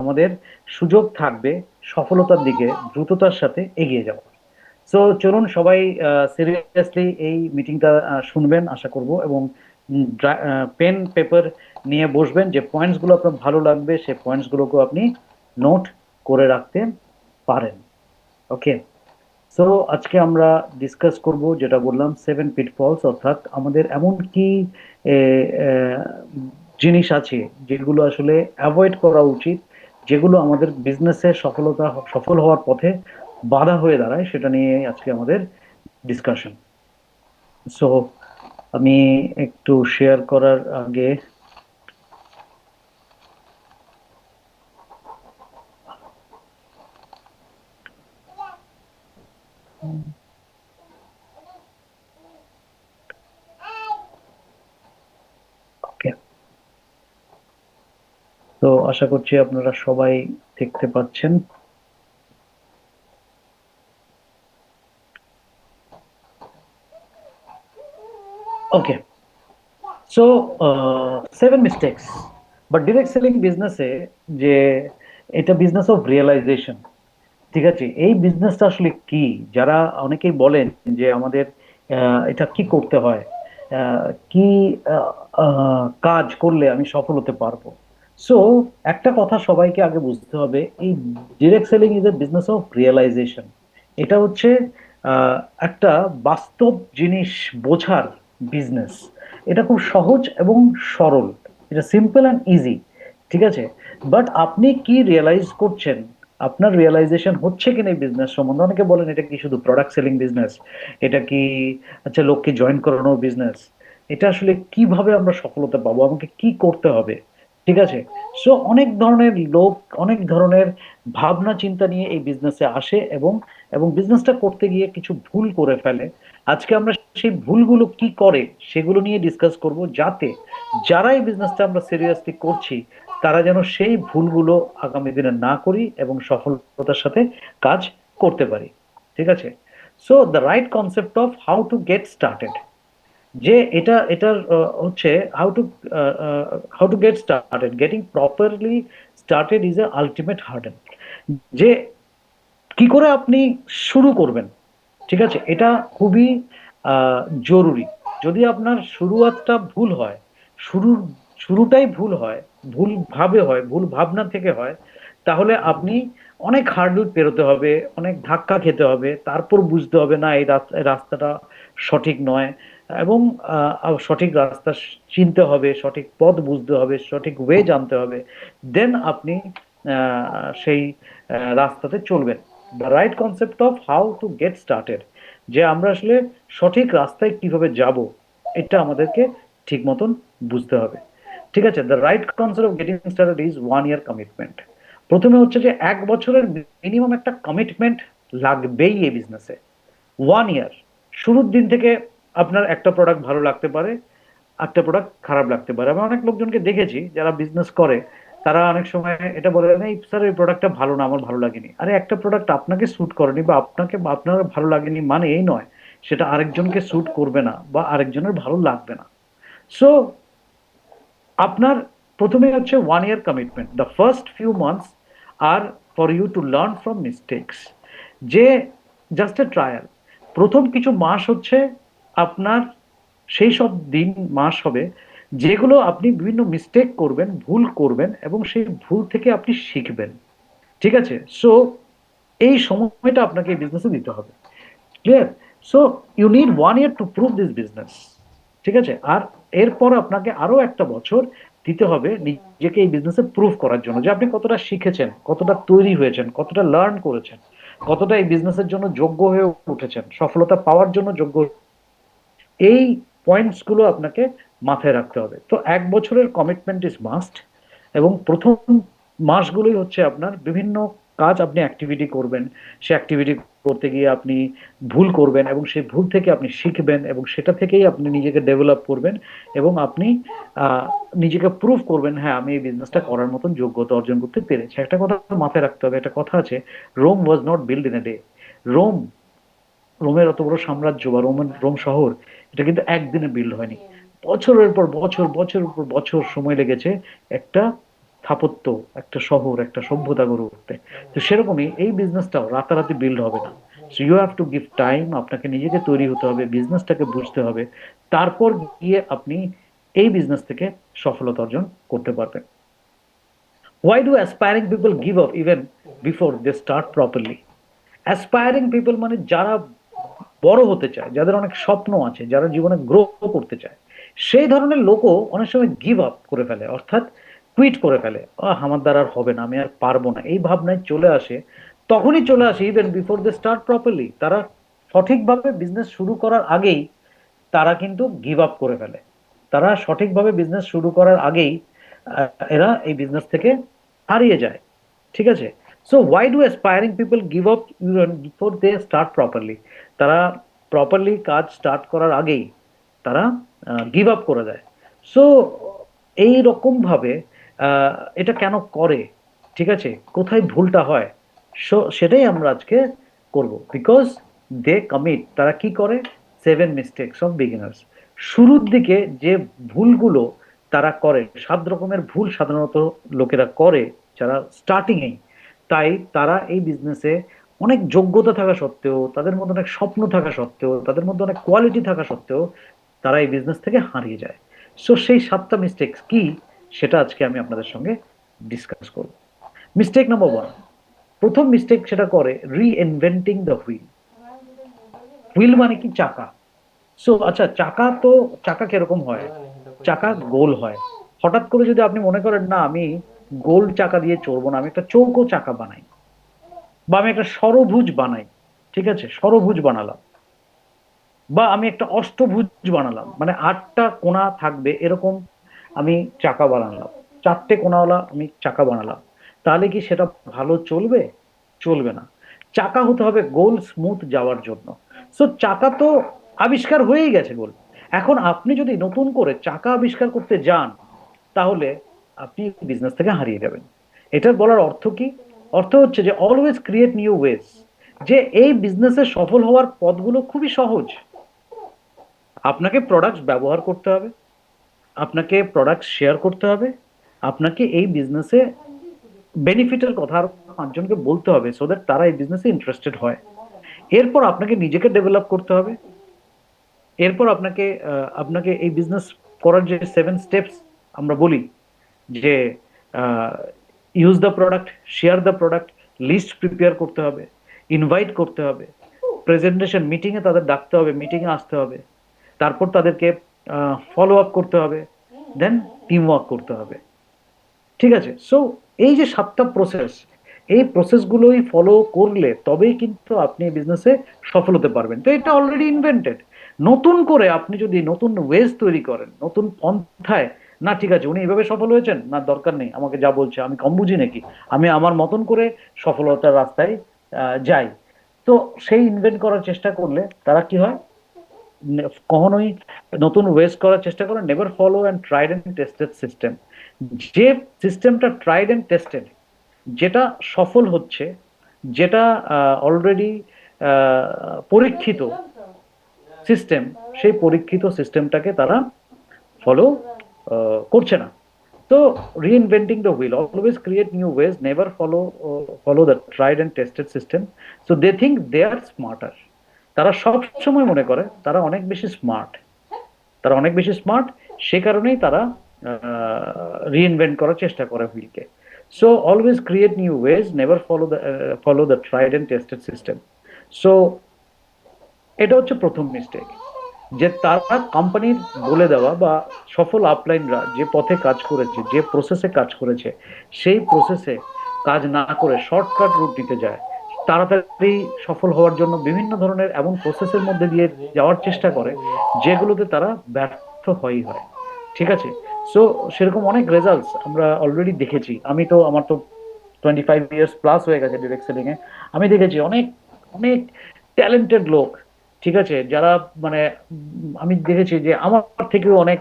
আমাদের সুযোগ থাকবে সফলতার দিকে দ্রুততার সাথে এগিয়ে যাওয়ার। সো চলুন সবাই সিরিয়াসলি এই মিটিংটা শুনবেন আশা করব, এবং পেন পেপার নিয়ে বসবেন। যে পয়েন্টস গুলো আপনার ভালো লাগবে সেই পয়েন্টস গুলোকে আপনি নোট করে রাখতে পারেন। ওকে। সো আজকে আমরা ডিসকাস করব, যেটা বললাম, 7 পিটফলস, অর্থাৎ আমাদের এমন কি এ, আহ, জিনিস আছে যেগুলো আসলে অ্যাভয়েড করা উচিত, যেগুলো আমাদের বিজনেসে সফল হওয়ার পথে বাধা হয়ে দাঁড়ায়, সেটা নিয়ে আজকে আমাদের ডিসকাশন। সো আমি একটু শেয়ার করার আগে, ওকে, তো আশা করছি আপনারা সবাই দেখতে পাচ্ছেন। ওকে। সো 7 মিস্টেক্স বা ডিরেক্ট সেলিং বিজনেসে, যে এটা বিজনেস অফ রিয়েলাইজেশন। ঠিক আছে, এই বিজনেসটা আসলে কি? যারা অনেকেই বলেন যে আমাদের এটা কি করতে হয়, কি আহ, কাজ করলে আমি সফল হতে পারবো। সো একটা কথা সবাইকে আগে বুঝতে হবে, এই direct selling is a business of realization. এটা হচ্ছে আহ, একটা বাস্তব জিনিস বোঝার বিজনেস। এটা খুব সহজ এবং সরল, এটা সিম্পল অ্যান্ড ইজি। ঠিক আছে, বাট আপনি কি রিয়েলাইজ করছেন, আপনার রিয়েলাইজেশন হচ্ছে কিনা এই বিজনেস সম্বন্ধে। অনেকে বলেন এটা কি শুধু প্রোডাক্ট সেলিং বিজনেস, এটা কি আচ্ছা লোককে জয়েন করানোর বিজনেস, এটা আসলে কিভাবে আমরা সফলতা পাবো, আমাকে কি করতে হবে। ঠিক আছে, সো অনেক ধরনের লোক অনেক ধরনের ভাবনা চিন্তা নিয়ে এই বিজনেসে আসে, এবং এবং বিজনেসটা করতে গিয়ে কিছু ভুল করে ফেলে। আজকে আমরা সেই ভুলগুলো কি করে সেগুলো নিয়ে ডিসকাস করব, যাতে যারা এই বিজনেসটা আমরা সিরিয়াসলি করছি তারা যেন সেই ভুলগুলো আগামী দিনে না করি এবং সফলতার সাথে কাজ করতে পারি। ঠিক আছে, so the right concept of how to get started, যে এটার হচ্ছে how to get started, getting properly started is a ultimate hurdle. যে কি করে আপনি শুরু করবেন, ঠিক আছে, এটা খুবই আহ, জরুরি। যদি আপনার শুরুয়াতটা ভুল হয়, শুরুর শুরুটাই ভুল হয়, ভুল ভাবে হয়, ভুল ভাবনা থেকে হয়, তাহলে আপনি অনেক হার্ডল পেরোতে হবে, অনেক ধাক্কা খেতে হবে, তারপর বুঝতে হবে না এই রাস্তাটা সঠিক নয়। এবং সঠিক রাস্তা চিনতে হবে, সঠিক পথ বুঝতে হবে, সঠিক ওয়ে জানতে হবে। দেন আপনি সেই রাস্তাতে চলবেন। The right concept of how to get started, যে আমরা আসলে সঠিক রাস্তায় কিভাবে যাব, এটা আমাদেরকে ঠিক মতন বুঝতে হবে। ঠিক আছে, the right concept of getting started is 1 year commitment. প্রথমে হচ্ছে যে 1 বছরের মিনিমাম একটা কমিটমেন্ট লাগবেই এই বিজনেসে। 1 ইয়ার, শুরুর দিন থেকে আপনার একটা প্রোডাক্ট ভালো লাগতে পারে, একটা প্রোডাক্ট খারাপ লাগতে পারে। আমি অনেক লোকজনকে দেখেছি যারা বিজনেস করে, তারা অনেক সময় এটা বলে, এই স্যার এই প্রোডাক্টটা ভালো না, আমার ভালো লাগেনি। আরে একটা প্রোডাক্ট আপনাকে স্যুট করেনি বা আপনার ভালো লাগেনি মানে এই নয় সেটা আরেকজনকে স্যুট করবে না বা আরেকজনের ভালো লাগবে না। সো আপনার প্রথমে হচ্ছে 1 year commitment. The first few months are for you to learn from mistakes, যে জাস্ট এ ট্রায়াল। প্রথম কিছু মাস হচ্ছে আপনার সেই সব দিন, মাস হবে যেগুলো আপনি বিভিন্ন মিস্টেক করবেন, ভুল করবেন, এবং সেই ভুল থেকে আপনি শিখবেন। ঠিক আছে, সো এই সময়টা আপনাকে এই বিজনেসে দিতে হবে। Clear? So you need 1 year to prove this business. ঠিক আছে, আর এরপর আপনাকে আরো একটা বছর দিতে হবে নিজেকে এই বিজনেসে প্রুভ করার জন্য, যে আপনি কতটা শিখেছেন, কতটা তৈরি হয়েছেন, কতটা লার্ন করেছেন, কতটা এই বিজনেসের জন্য যোগ্য হয়ে উঠেছেন, সফলতা পাওয়ার জন্য যোগ্য। এই পয়েন্টস গুলো আপনাকে মাথায় রাখতে হবে। তো 1 বছরের কমিটমেন্ট ইজ মাস্ট। এবং প্রথম মাসগুলোই হচ্ছে আপনার বিভিন্ন কাজ, আপনি অ্যাক্টিভিটি করবেন। সে অ্যাক্টিভিটি করতে গিয়ে আপনি ভুল করবেন, এবং সেই ভুল থেকে আপনি শিখবেন, এবং সেটা থেকেই আপনি নিজেকে ডেভেলপ করবেন। এবং আপনি আহ, নিজেকে প্রুভ করবেন, হ্যাঁ আমি এই বিজনেসটা করার মতন যোগ্যতা অর্জন করতে পেরেছি। একটা কথা মাথায় রাখতে হবে, একটা কথা আছে, Rome was not build in a day. Rome রোমের অত বড় সাম্রাজ্য বা রোম শহর, এটা কিন্তু একদিনে বিল্ড হয়নি। বছরের পর বছর, বছরের পর বছর সময় লেগেছে একটা স্থাপত্য, একটা শহর, একটা সভ্যতা গড়ে উঠতে। তো সেরকমই এই বিজনেসটাও রাতারাতি বিল্ড হবে না। So you have to give time, আপনাকে নিজেকে তৈরি হতে হবে, বিজনেসটাকে বুঝতে হবে, তারপর গিয়ে আপনি এই বিজনেস থেকে সফলতা অর্জন করতে পারবেন। Why do aspiring people give up even before they start properly? Aspiring people মানে যারা বড় হতে চায়, যাদের অনেক স্বপ্ন আছে, যারা জীবনে গ্রো করতে চায়, সেই ধরনের লোকও অনেক সময় গিভ আপ করে ফেলে, অর্থাৎ কুইট করে ফেলে। আমার দ্বারা আর হবে না, আমি আর পারবো না, এই ভাবনায় চলে আসে। তখনই চলে আসে even before they start properly. তারা সঠিকভাবে বিজনেস শুরু করার আগেই তারা কিন্তু গিভ আপ করে ফেলে। তারা সঠিকভাবে বিজনেস শুরু করার আগেই এরা এই বিজনেস থেকে হারিয়ে যায়। ঠিক আছে? So why do aspiring people give up before they start properly? তারা প্রপারলি কাজ স্টার্ট করার আগেই তারা গিভ আপ করে দেয়। সো এই রকম ভাবে আহ, এটা কেন করে? ঠিক আছে, কোথায় ভুলটা হয়? সো সেটাই আমরা আজকে করব। বিকজ দে কমিট, তারা কি করে? 7 মিস্টেকস অফ বিগিনার্স। শুরুর দিকে যে ভুলগুলো তারা করে, 7 রকমের ভুল সাধারণত লোকেরা করে যারা স্টার্টিং এই। তাই তারা এই বিজনেসে অনেক যোগ্যতা থাকা সত্ত্বেও, তাদের মধ্যে অনেক স্বপ্ন থাকা সত্ত্বেও, তাদের মধ্যে অনেক কোয়ালিটি থাকা সত্ত্বেও তারা এই বিজনেস থেকে হারিয়ে যায়। সো সেই 7টা মিস্টেক্স কি, সেটা আজকে আমি আপনাদের সঙ্গে ডিসকাস করব। মিস্টেক নাম্বার 1, প্রথম মিস্টেক সেটা করে রি ইনভেন্টিং দ্য হুইল। হুইল মানে কি? চাকা। সো আচ্ছা, চাকা তো, চাকা কিরকম হয়? চাকা গোল হয়। হঠাৎ করে যদি আপনি মনে করেন না আমি গোল চাকা দিয়ে চলবো না, আমি একটা চৌকো চাকা বানাই, বা আমি একটা ষড়ভুজ বানাই, ঠিক আছে, ষড়ভুজ বানালাম, বা আমি একটা অষ্টভুজ বানালাম, মানে 8টা কোণা থাকবে এরকম আমি চাকা বানালাম, 4টে কোণাওয়ালা আমি চাকা বানালাম, তাহলে কি সেটা ভালো চলবে? চলবে না। চাকা হতে হবে গোল, স্মুথ যাওয়ার জন্য। সো চাকা তো আবিষ্কার হয়েই গেছে গোল। এখন আপনি যদি নতুন করে চাকা আবিষ্কার করতে যান, তাহলে আপনি বিজনেস থেকে হারিয়ে যাবেন। এটার বলার অর্থ কি? অর্থ হচ্ছে যে অলওয়েজ ক্রিয়েট নিউ ওয়েজ। যে এই বিজনেসে সফল হওয়ার পথগুলো খুবই সহজ। আপনাকে প্রোডাক্ট ব্যবহার করতে হবে, আপনাকে প্রোডাক্ট শেয়ার করতে হবে, আপনাকে এই বিজনেসে বেনিফিটের কথা আর 5জনকে বলতে হবে, সো দ্যাট তারা এই বিজনেসে ইন্টারেস্টেড হয়। এরপর আপনাকে নিজেকে ডেভেলপ করতে হবে। এরপর আপনাকে আপনাকে এই বিজনেস করার যে 7 স্টেপস আমরা বলি, যে use the product, share the product, list prepare করতে হবে, ইনভাইট করতে হবে, প্রেজেন্টেশন মিটিংয়ে তাদের ডাকতে হবে, মিটিংয়ে আসতে হবে, তারপর তাদেরকে ফলো আপ করতে হবে, দেন টিম ওয়ার্ক করতে হবে। ঠিক আছে? সো এই যে 7টা প্রসেস, এই প্রসেসগুলোই ফলো করলে তবেই কিন্তু আপনি বিজনেসে সফল হতে পারবেন। তো এটা অলরেডি ইনভেন্টেড। নতুন করে আপনি যদি নতুন ওয়েজ তৈরি করেন, নতুন পন্থায়, না ঠিক আছে উনি এভাবে সফল হয়েছেন, না দরকার নেই, আমাকে যা বলছে আমি কম বুঝি নাকি, আমি আমার মতন করে সফলতার রাস্তায় যাই। তো সেই ইনভেন্ট করার চেষ্টা করলে তারা কি হয়? কখনোই নতুন ওয়েজ করার চেষ্টা করেন। Never follow and tried and tested system. যে সিস্টেমটা ট্রাইড অ্যান্ড টেস্টেড, যেটা সফল হচ্ছে, যেটা অলরেডি পরীক্ষিত সিস্টেম, সেই পরীক্ষিত সিস্টেমটাকে তারা ফলো করছে না। তো reinventing the wheel, always create new ways, never follow the tried and tested system. So they think they are smarter. তারা সব সময় মনে করে তারা অনেক বেশি স্মার্ট, তারা অনেক বেশি স্মার্ট। সে কারণেই তারা রিইনভেন্ট করার চেষ্টা করে হুইলকে। So always create new ways, never follow the tried and tested system. So এটা হচ্ছে প্রথম মিস্টেক, যে তারা কোম্পানির বলে দেওয়া বা সফল আপলাইনরা যে পথে কাজ করেছে, যে প্রসেসে কাজ করেছে, সেই প্রসেসে কাজ না করে শর্টকাট রুট নিতে যায়। তাড়াতাড়ি সফল হওয়ার জন্য বিভিন্ন ধরনের এমন প্রসেসের মধ্যে দিয়ে যাওয়ার চেষ্টা করে, যেগুলোতে তারা ব্যর্থ হয়ই হয়। ঠিক আছে? সো সেরকম অনেক রেজাল্টস আমরা অলরেডি দেখেছি। আমি তো, আমার তো 25 ইয়ার্স প্লাস হয়ে গেছে ডিরেক্ট সেলিং এ। আমি দেখেছি অনেক অনেক ট্যালেন্টেড লোক, ঠিক আছে, যারা মানে আমি দেখেছি যে আমার থেকেও অনেক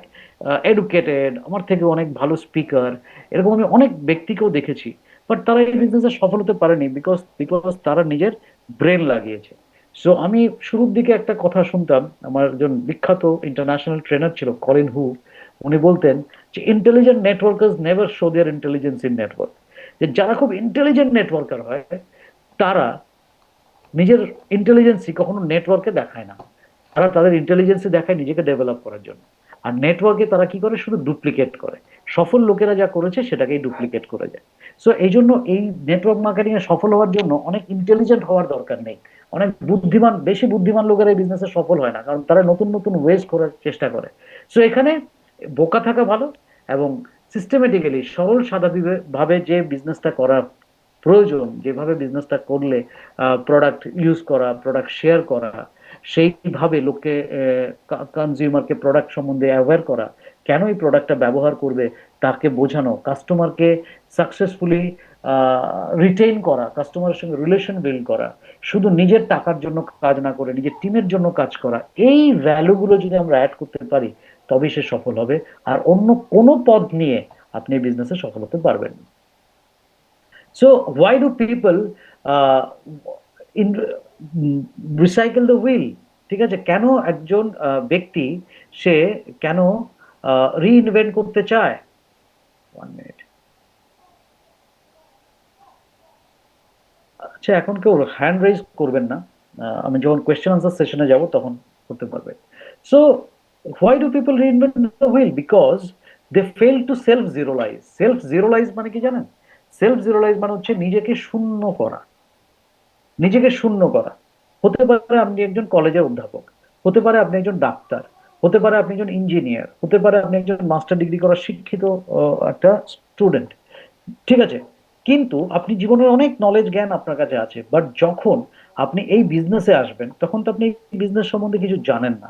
এডুকেটেড, আমার থেকে অনেক ভালো স্পিকার, এরকম আমি অনেক ব্যক্তিকেও দেখেছি। বাট তারা এই বিজনেসে সফল হতে পারেনি, বিকজ বিকজ তারা নিজের ব্রেন লাগিয়েছে। সো আমি শুরুর দিকে একটা কথা শুনতাম, আমার একজন বিখ্যাত ইন্টারন্যাশনাল ট্রেনার ছিল, কলিন হু। উনি বলতেন যে intelligent networkers never show their intelligence in network, যে যারা খুব ইন্টেলিজেন্ট নেটওয়ার্কার হয় তারা নিজের ইন্টেলিজেন্সই কখনো নেটওয়ার্কে দেখায় না, তারা তাদের ইন্টেলিজেন্সই দেখায় নিজেকে ডেভেলপ করার জন্য। আর নেটওয়ার্কে তারা কি করে, শুধু ডুপ্লিকেট করে। সফল লোকেরা যা করেছে সেটাকেই ডুপ্লিকেট করে যায়। সো এই জন্য এই নেটওয়ার্ক মার্কেটিং এ সফল হওয়ার জন্য অনেক ইন্টেলিজেন্ট হওয়ার দরকার নেই। অনেক বুদ্ধিমান, বেশি বুদ্ধিমান লোকেরা এই বিজনেসে সফল হয় না, কারণ তারা নতুন নতুন ওয়েজ করার চেষ্টা করে। সো এখানে বোকা থাকা ভালো, এবং সিস্টেমেটিক্যালি সরল সাদা ভাবে যে বিজনেসটা করা প্রয়োজন, যেভাবে বিজনেসটা করলে প্রোডাক্ট ইউজ করা, প্রোডাক্ট শেয়ার করা, সেইভাবে লোককে, কনজিউমারকে প্রোডাক্ট সম্বন্ধে অ্যাওয়্যার করা, কেন এই প্রোডাক্টটা ব্যবহার করবে তাকে বোঝানো, কাস্টমারকে সাকসেসফুলি রিটেইন করা, কাস্টমারের সঙ্গে রিলেশন বিল্ড করা, শুধু নিজের টাকার জন্য কাজ না করে নিজের টিমের জন্য কাজ করা, এই ভ্যালুগুলো যদি আমরা অ্যাড করতে পারি তবেই সে সফল হবে। আর অন্য কোনো পথ নিয়ে আপনি বিজনেসে সফল হতে পারবেন না। So why do people in recycle the wheel? ঠিক আছে, কেন একজন ব্যক্তি সে কেন রিইনভেন্ট করতে চায়? 1 মিনিট। আচ্ছা, এখন কেউ হ্যান্ড রেজ করবেন না, আমি যখন কোয়েশ্চেন আনসার সেশনে যাব তখন করতে পারবে। So why do people reinvent the wheel? Because they fail to self zerolize. Self zerolize মানে কি জানেন? সেলফ জিরোলাইজ মানে হচ্ছে নিজেকে শূন্য করা। নিজেকে শূন্য করা। হতে পারে আপনি একজন কলেজের অধ্যাপক, হতে পারে আপনি একজন ডাক্তার, হতে পারে আপনি একজন ইঞ্জিনিয়ার, হতে পারে আপনি একজন মাস্টার ডিগ্রি করা শিক্ষিত একটা স্টুডেন্ট। ঠিক আছে, কিন্তু আপনি জীবনের অনেক নলেজ জ্ঞান আপনার কাছে আছে, বাট যখন আপনি এই বিজনেসে আসবেন তখন তো আপনি এই বিজনেস সম্বন্ধে কিছু জানেন না,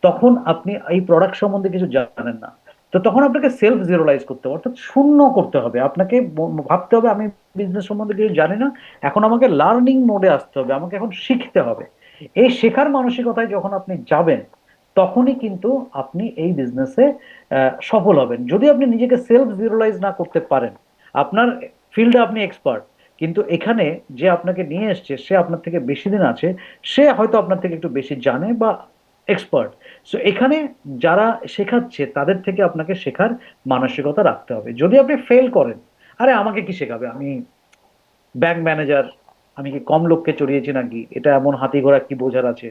তখন আপনি এই প্রোডাক্ট সম্বন্ধে কিছু জানেন না। তো তখন আপনাকে সেলফ জিরোলাইজ করতে হবে, অর্থাৎ শূন্য করতে হবে। আপনাকে ভাবতে হবে আমি বিজনেস সম্বন্ধে কিছু জানি না, এখন আমাকে লার্নিং মোডে আসতে হবে, আমাকে এখন শিখতে হবে। এই শেখার মানসিকতায় যখন আপনি যাবেন তখনই কিন্তু আপনি এই বিজনেসে সফল হবেন। যদি আপনি নিজেকে সেলফ জিরোলাইজ না করতে পারেন, আপনার ফিল্ডে আপনি এক্সপার্ট, কিন্তু এখানে যে আপনাকে নিয়ে এসছে সে আপনার থেকে বেশি দিন আছে, সে হয়তো আপনার থেকে একটু বেশি জানে বা এক্সপার্ট। সো এখানে যারা শেখাচ্ছে তাদের থেকে আপনাকে শেখার মানসিকতা রাখতে হবে। যদি আপনি ফেল করেন, আরে আমাকে কি শেখাবে, আমি ব্যাংক ম্যানেজার, আমি কি কম লোককে চড়িয়েছি নাকি, এটা এমন হাতি ঘোড়া কি বোঝার আছে।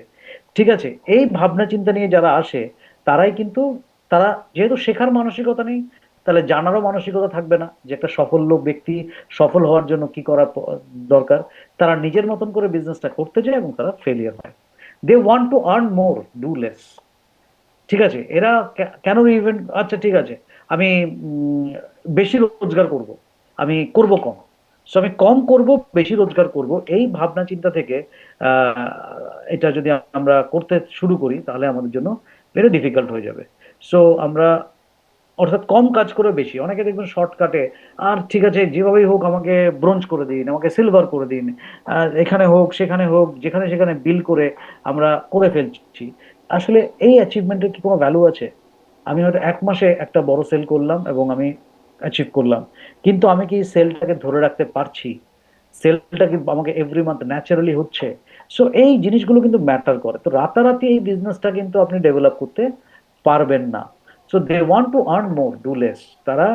ঠিক আছে, এই ভাবনা চিন্তা নিয়ে যারা আসে তারাই কিন্তু, তারা যেহেতু শেখার মানসিকতা নেই, তাহলে জানারও মানসিকতা থাকবে না যে একটা সফল লোক ব্যক্তি সফল হওয়ার জন্য কি করা দরকার। তারা নিজের মতন করে বিজনেসটা করতে যায় এবং তারা ফেলিয়ার হয়। They want to earn more, do less. ঠিক আছে, এরা কেন ইভেন্ট, আচ্ছা ঠিক আছে, আমি বেশি রোজগার করব, আমি করব কম। সো আমি কম করব, বেশি রোজগার করব, এই ভাবনা চিন্তা থেকে আহ, এটা যদি আমরা করতে শুরু করি তাহলে আমাদের জন্য ভেরি ডিফিকাল্ট হয়ে যাবে। সো আমরা, অর্থাৎ কম কাজ করে বেশি, অনেকে দেখবেন শর্টকাটে, আর ঠিক আছে যেভাবেই হোক আমাকে ব্রোঞ্জ করে দিন, আমাকে সিলভার করে দিন, এখানে হোক সেখানে হোক, যেখানে সেখানে বিল করে আমরা করে ফেলছি। আসলে এই অ্যাচিভমেন্টের কি কোনো ভ্যালু আছে? আমি হয়তো 1 মাসে একটা বড় সেল করলাম এবং আমি অ্যাচিভ করলাম, কিন্তু আমি কি সেলটাকে ধরে রাখতে পারছি? সেলটা কি আমাকে এভরি মান্থ ন্যাচারালি হচ্ছে? সো এই জিনিসগুলো কিন্তু ম্যাটার করে। তো রাতারাতি এই বিজনেসটা কিন্তু আপনি ডেভেলপ করতে পারবেন না। So they want to earn more, do less. তারা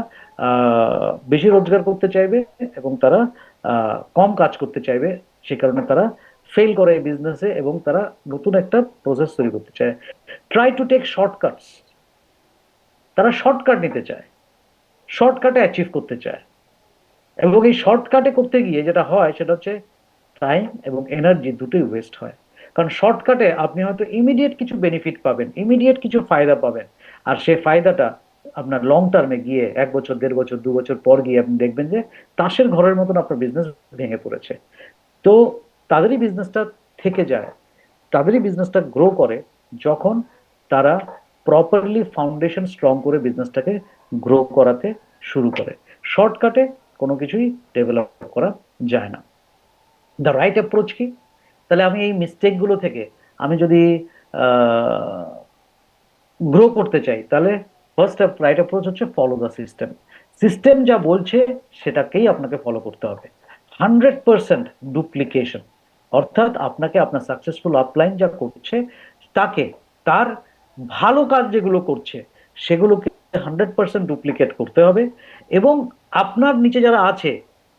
বেশি রোজগার করতে চাইবে এবং তারা কম কাজ করতে চাইবে। সে কারণে তারা ফেল করে এই বিজনেসে এবং তারা নতুন একটা প্রসেস তৈরি করতে চায়। Try to take shortcuts. তারা শর্টকাট নিতে চায়, শর্টকাটে অ্যাচিভ করতে চায়, এবং এই শর্টকাটে করতে গিয়ে যেটা হয় সেটা হচ্ছে টাইম এবং এনার্জি দুটোই ওয়েস্ট হয়। কারণ শর্টকাটে আপনি হয়তো ইমিডিয়েট কিছু বেনিফিট পাবেন, ইমিডিয়েট কিছু ফায়দা পাবেন, আর সেই ফায়দাটা আপনার লং টার্মে গিয়ে 1 বছর, 1.5 বছর, 2 বছর পর গিয়ে আপনি দেখবেন যে তাসের ঘরের মতন আপনার বিজনেস ভেঙে পড়েছে। তো তাদেরই বিজনেসটা থেকে যায়, তাদেরই বিজনেসটা গ্রো করে যখন তারা প্রপারলি ফাউন্ডেশন স্ট্রং করে বিজনেসটাকে গ্রো করাতে শুরু করে। শর্টকাটে কোনো কিছুই ডেভেলপ করা যায় না। দ্য রাইট অ্যাপ্রোচ কি? তাহলে আমি এই মিস্টেক গুলো থেকে আমি যদি গ্রো করতে চাই, তাহলে ফার্স্ট রাইট অ্যাপ্রোচ হচ্ছে ফলো দ্য সিস্টেম। সিস্টেম যা বলছে সেটাকেই আপনাকে ফলো করতে হবে। 100% ডুপ্লিকেশন, অর্থাৎ আপনাকে আপনার সাকসেসফুল আপলাইন যা করছে তাকে, তার ভালো কাজ যেগুলো করছে সেগুলোকে 100% ডুপ্লিকেট করতে হবে, এবং আপনার নিচে যারা আছে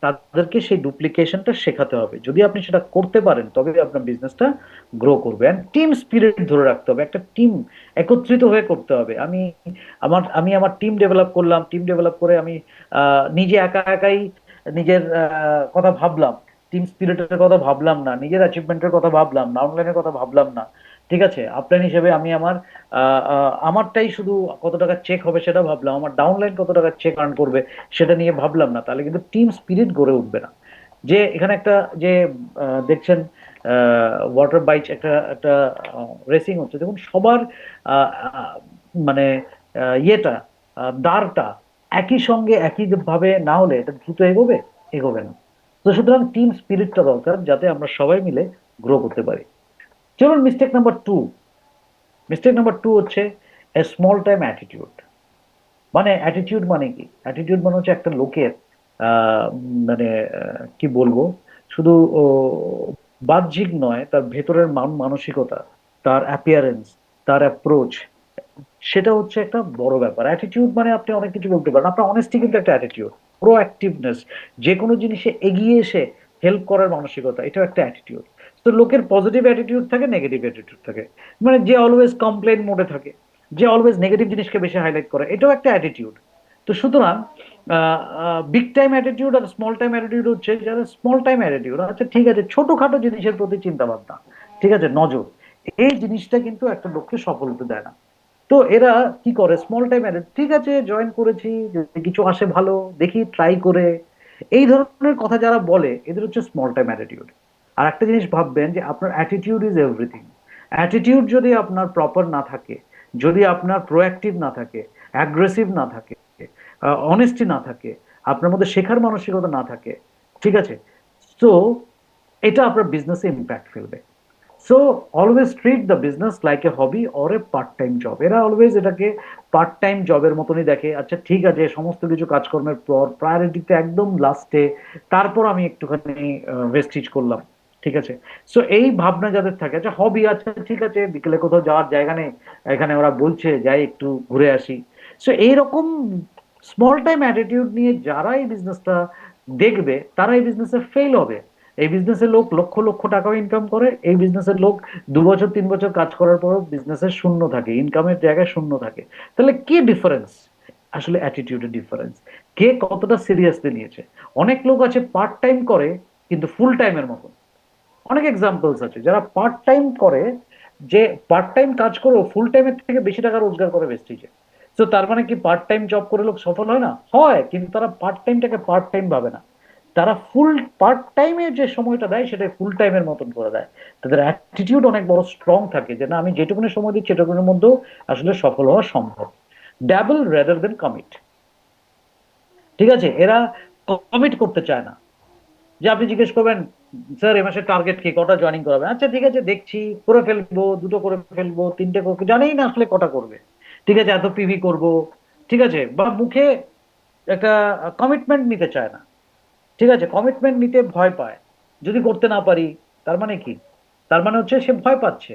তাদেরকে সেই ডুপ্লিকেশনটা শেখাতে হবে। যদি আপনি সেটা করতে পারেন তবে আপনার বিজনেসটা গ্রো করবে। অ্যান্ড টিম স্পিরিট ধরে রাখতে হবে, একটা টিম একত্রিত হয়ে করতে হবে। আমি আমার টিম ডেভেলপ করলাম, টিম ডেভেলপ করে আমি নিজে একা একাই নিজের কথা ভাবলাম, টিম স্পিরিটের কথা ভাবলাম না, নিজের অ্যাচিভমেন্টের কথা ভাবলাম না, অনলাইনের কথা ভাবলাম না। ঠিক আছে, আপলাইন হিসেবে আমি আমারটাই শুধু কত টাকা চেক হবে সেটা ভাবলাম, আমার ডাউনলাইন কত টাকা চেক আর্ন করবে সেটা নিয়ে ভাবলাম না, তাহলে কিন্তু টিম স্পিরিট গড়ে উঠবে না। যে এখানে একটা যে দেখছেন ওয়াটার বাইচ একটা একটা রেসিং হচ্ছে, দেখুন সবার আহ, আহ, মানে ইয়েটা দাঁড়টা একই সঙ্গে একই ভাবে না হলে এটা দ্রুত এগোবে, এগোবে না। তো সুতরাং টিম স্পিরিটটা দরকার যাতে আমরা সবাই মিলে গ্রো করতে পারি। চলুন মিস্টেক নাম্বার টু হচ্ছে এ স্মল টাইম অ্যাটিটিউড। মানে অ্যাটিটিউড মানে কি? অ্যাটিটিউড মানে হচ্ছে একটা লোকের মানে কি বলবো, শুধু ও, বাহ্যিক নয়, তার ভেতরের মানসিকতা, তার অ্যাপিয়ারেন্স, তার অ্যাপ্রোচ, সেটা হচ্ছে একটা বড় ব্যাপার। অ্যাটিটিউড মানে আপনি অনেক কিছু বলতে পারেন, আপনার অনেস্টি কিন্তু একটা অ্যাটিটিউড। প্রোঅ্যাক্টিভনেস, যে কোনো জিনিসে এগিয়ে এসে হেল্প করার মানসিকতা, এটাও একটা অ্যাটিটিউড। তো লোকের পজিটিভ অ্যাটিটিউড থাকে, নেগেটিভ অ্যাটিটিউড থাকে। মানে যে অলওয়েজ কমপ্লেন মোডে থাকে, যে অলওয়েজ নেগেটিভ জিনিসকে বেশি হাইলাইট করে, এটাও একটা অ্যাটিটিউড। তো সুতরাং বিগ টাইম অ্যাটিটিউড আর স্মল টাইম অ্যাটিটিউড হচ্ছে, যারা স্মল টাইম অ্যাটিটিউড, আচ্ছা ঠিক আছে, ছোটখাটো জিনিসের প্রতি চিন্তা ভাবনা, ঠিক আছে, নজর, এই জিনিসটা কিন্তু একটা লোককে সফল হতে দেয় না। তো এরা কি করে, স্মল টাইম অ্যাটিটিউড, ঠিক আছে জয়েন করেছি, যদি কিছু আসে ভালো, দেখি ট্রাই করে, এই ধরনের কথা যারা বলে এদের হচ্ছে স্মল টাইম অ্যাটিটিউড। আর একটা জিনিস ভাববেন যে আপনার অ্যাটিটিউড ইজ এভরিথিং। অ্যাটিটিউড যদি আপনার প্রপার না থাকে, যদি আপনার প্রোঅ্যাক্টিভ না থাকে, অ্যাগ্রেসিভ না থাকে, অনেস্টি না থাকে, আপনার মধ্যে শেখার মানসিকতা না থাকে, ঠিক আছে, তো এটা আপনার বিজনেসে ইম্প্যাক্ট ফেলবে। So always treat the business like a hobby or a part time job. এরা অলওয়েজ এটাকে পার্ট টাইম জবের মতনই দেখে। আচ্ছা ঠিক আছে, সমস্ত কিছু কাজকর্মের পর প্রায়োরিটিতে একদম লাস্টে, তারপর আমি একটুখানি ভেস্টিজ করলাম, ঠিক আছে। সো এই ভাবনা যাদের থাকে, আচ্ছা হবি, আচ্ছা ঠিক আছে বিকেলে কোথাও যাওয়ার জায়গা নেই, এখানে ওরা বলছে যাই একটু ঘুরে আসি। সো এইরকম স্মল টাইম অ্যাটিটিউড নিয়ে যারা এই বিজনেসটা দেখবে তারা এই বিজনেসে ফেল হবে। এই বিজনেসের লোক লক্ষ লক্ষ টাকা ইনকাম করে, এই বিজনেসের লোক 2 বছর 3 বছর কাজ করার পরও বিজনেসের শূন্য থাকে, ইনকামের জায়গায় শূন্য থাকে। তাহলে কি ডিফারেন্স? আসলে অ্যাটিটিউডের ডিফারেন্স। কে কতটা সিরিয়াসলি নিয়েছে। অনেক লোক আছে পার্ট টাইম করে কিন্তু ফুল টাইমের মতো। অনেক এক্সাম্পলস আছে যারা পার্ট টাইম করে, যে পার্ট টাইম কাজ করেও ফুল টাইমের থেকে বেশি টাকা রোজগার করে বেস্টিজে। তো তার মানে কি পার্ট টাইম জব করে লোক সফল হয় না? হয়, কিন্তু তারা পার্ট টাইমটাকে পার্ট টাইম ভাবে না। তারা ফুল পার্ট টাইমে যে সময়টা দেয় সেটা ফুল টাইমের মতন করে দেয়। তাদের অ্যাটিটিউড অনেক বড় স্ট্রং থাকে, যে না আমি যেটুকুনি সময় দিচ্ছি এটুকুনের মধ্যেও আসলে সফল হওয়া সম্ভব। ড্যাবল রেদার দেন কমিট। ঠিক আছে, এরা কমিট করতে চায় না। যে আপনি জিজ্ঞেস করবেন, স্যার এ মাসের টার্গেট কি, কটা জয়েনিং করাবে? আচ্ছা ঠিক আছে দেখছি, করে ফেলবো, দুটো করে ফেলবো, তিনটে করবো, জানেই না আসলে কটা করবে। ঠিক আছে, এত পিভি করব, ঠিক আছে, বা মুখে একটা কমিটমেন্ট নিতে চায় না। ঠিক আছে, কমিটমেন্ট নিতে ভয় পায়, যদি করতে না পারি। তার মানে কি? তার মানে হচ্ছে সে ভয় পাচ্ছে,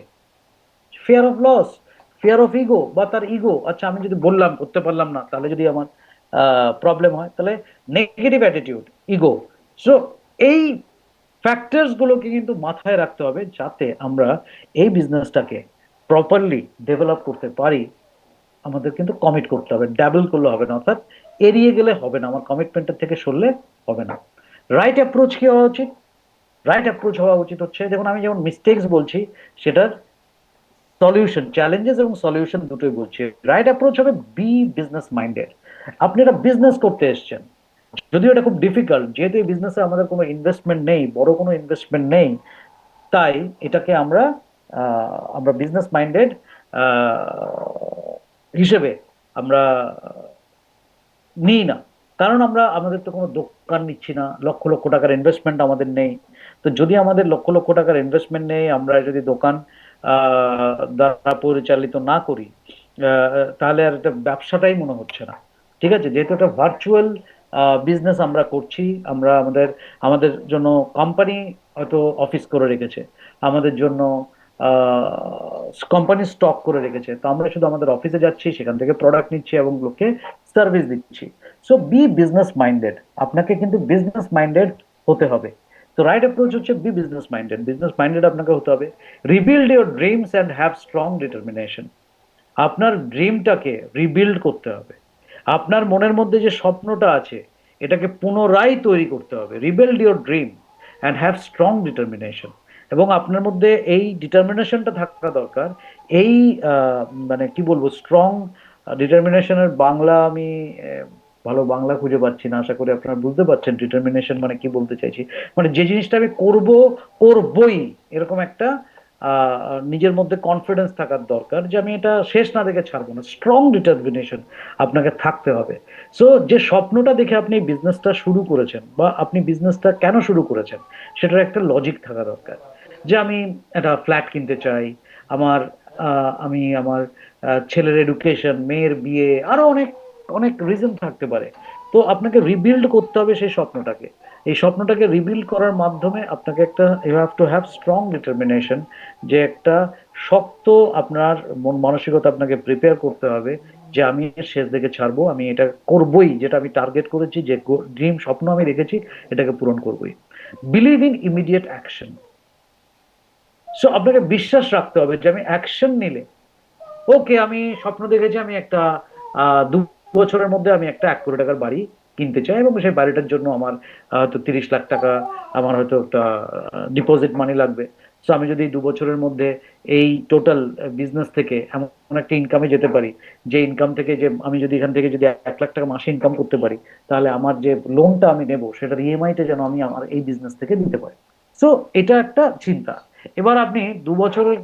fear of loss, fear of ego, বা তার ইগো, আচ্ছা আমি যদি বললাম করতে পারলাম না তাহলে যদি আমার প্রবলেম হয়, তাহলে নেগেটিভ অ্যাটিটিউড, ইগো। সো এই ফ্যাক্টরস গুলোকে কিন্তু মাথায় রাখতে হবে যাতে আমরা এই বিজনেসটাকে প্রপারলি ডেভেলপ করতে পারি। আমাদের কিন্তু কমিট করতে হবে, ডাবল করলে হবে না, অর্থাৎ এড়িয়ে গেলে হবে না, আমার কমিটমেন্টের থেকে সরলে হবে না। রাইট অ্যাপ্রোচ কি হওয়া উচিত? রাইট অ্যাপ্রোচ হওয়া উচিত হচ্ছে, যেমন আমি যেমন মিস্টেক্স বলছি, সেটার সলিউশন, চ্যালেঞ্জেস এবং সলিউশন দুটোই বলছি। রাইট অ্যাপ্রোচ হবে বি বিজনেস মাইন্ডেড। আপনি একটা বিজনেস করতে এসেছেন, যদিও এটা খুব ডিফিকাল্ট, যেহেতু এই বিজনেসে আমাদের কোনো ইনভেস্টমেন্ট নেই, বড় কোনো ইনভেস্টমেন্ট নেই, তাই এটাকে আমরা বিজনেস মাইন্ডেড হিসেবে আমরা নিই না। কারণ আমরা আমাদের তো কোনো দোকান নিচ্ছি না, লক্ষ লক্ষ টাকার ইনভেস্টমেন্ট আমাদের নেই। তো যদি আমাদের লক্ষ লক্ষ টাকার ইনভেস্টমেন্ট নেই, আমরা যদি দোকান দ্বারা পরিচালিত না করি, তাহলে আর এটা ব্যবসাটাই মনে হচ্ছে না। ঠিক আছে, যেহেতু একটা ভার্চুয়াল বিজনেস আমরা করছি, আমরা আমাদের আমাদের জন্য কোম্পানি হয়তো অফিস করে রেখেছে, আমাদের জন্য কোম্পানি স্টক করে রেখেছে, তো আমরা শুধু আমাদের অফিসে যাচ্ছি, সেখান থেকে প্রোডাক্ট নিচ্ছি এবং লোককে সার্ভিস দিচ্ছি। সো বি বিজনেস মাইন্ডেড, আপনাকে কিন্তু বিজনেস মাইন্ডেড হতে হবে। তো রাইট অ্যাপ্রোচ হচ্ছে be business minded, business minded আপনাকে হতে হবে। Rebuild your dreams and have strong determination. আপনার ড্রিমটাকে রিবিল্ড করতে হবে। আপনার মনের মধ্যে যে স্বপ্নটা আছে এটাকে পুনরায় তৈরি করতে হবে। Rebuild your dream and have strong determination. এবং আপনার মধ্যে এই ডিটারমিনেশনটা থাকা দরকার। এই মানে কি বলবো, স্ট্রং ডিটারমিনেশনের বাংলা আমি ভালো বাংলা খুঁজে পাচ্ছি না, আশা করি আপনারা বুঝতে পারছেন ডিটারমিনেশন মানে কি বলতে চাইছি। মানে যে জিনিসটা আমি করব, করবই, এরকম একটা নিজের মধ্যে কনফিডেন্স থাকার দরকার যে আমি এটা শেষ না দেখে ছাড়বো না। স্ট্রং ডিটারমিনেশন আপনাকে থাকতে হবে। সো যে স্বপ্নটা দেখে আপনি বিজনেসটা শুরু করেছেন বা আপনি বিজনেসটা কেন শুরু করেছেন সেটার একটা লজিক থাকা দরকার। যে আমি একটা ফ্ল্যাট কিনতে চাই, আমার আমি আমার ছেলের এডুকেশন, মেয়ের বিয়ে, আরো অনেক অনেক রিজন থাকতে পারে। তো আপনাকে রিবিল্ড করতে হবে সেই স্বপ্নটাকে। এই স্বপ্নটাকে রিবিল্ড করার মাধ্যমে আপনাকে একটা you have to have strong determination, যে একটা শক্ত আপনার মন মানসিকতা আপনাকে প্রিপেয়ার করতে হবে যে আমি এর শেষ দিকে ছাড়বো, আমি এটা করবই, যেটা আমি টার্গেট করেছি, যে ড্রিম স্বপ্ন আমি রেখেছি এটাকে পূরণ করবই। Believe in immediate action. So আপনাকে বিশ্বাস রাখতে হবে যে আমি অ্যাকশন নিলে, ওকে আমি স্বপ্ন দেখেছি আমি একটা 2 বছরের মধ্যে আমি একটা 1 কোটি টাকার বাড়ি কিনতে চাই, এবং সেই বাড়িটার জন্য আমার হয়তো 30 লাখ টাকা আমার হয়তো একটা ডিপোজিট মানি লাগবে। সো আমি যদি 2 বছরের মধ্যে এই টোটাল বিজনেস থেকে এমন একটা ইনকামে যেতে পারি, যে ইনকাম থেকে, যে আমি যদি এখান থেকে যদি 1 লাখ টাকা মাসে ইনকাম করতে পারি, তাহলে আমার যে লোনটা আমি নেবো সেটার ইএমআইটা যেন আমি আমার এই বিজনেস থেকে দিতে পারি। সো এটা একটা চিন্তা। এবার আপনি 2 বছরের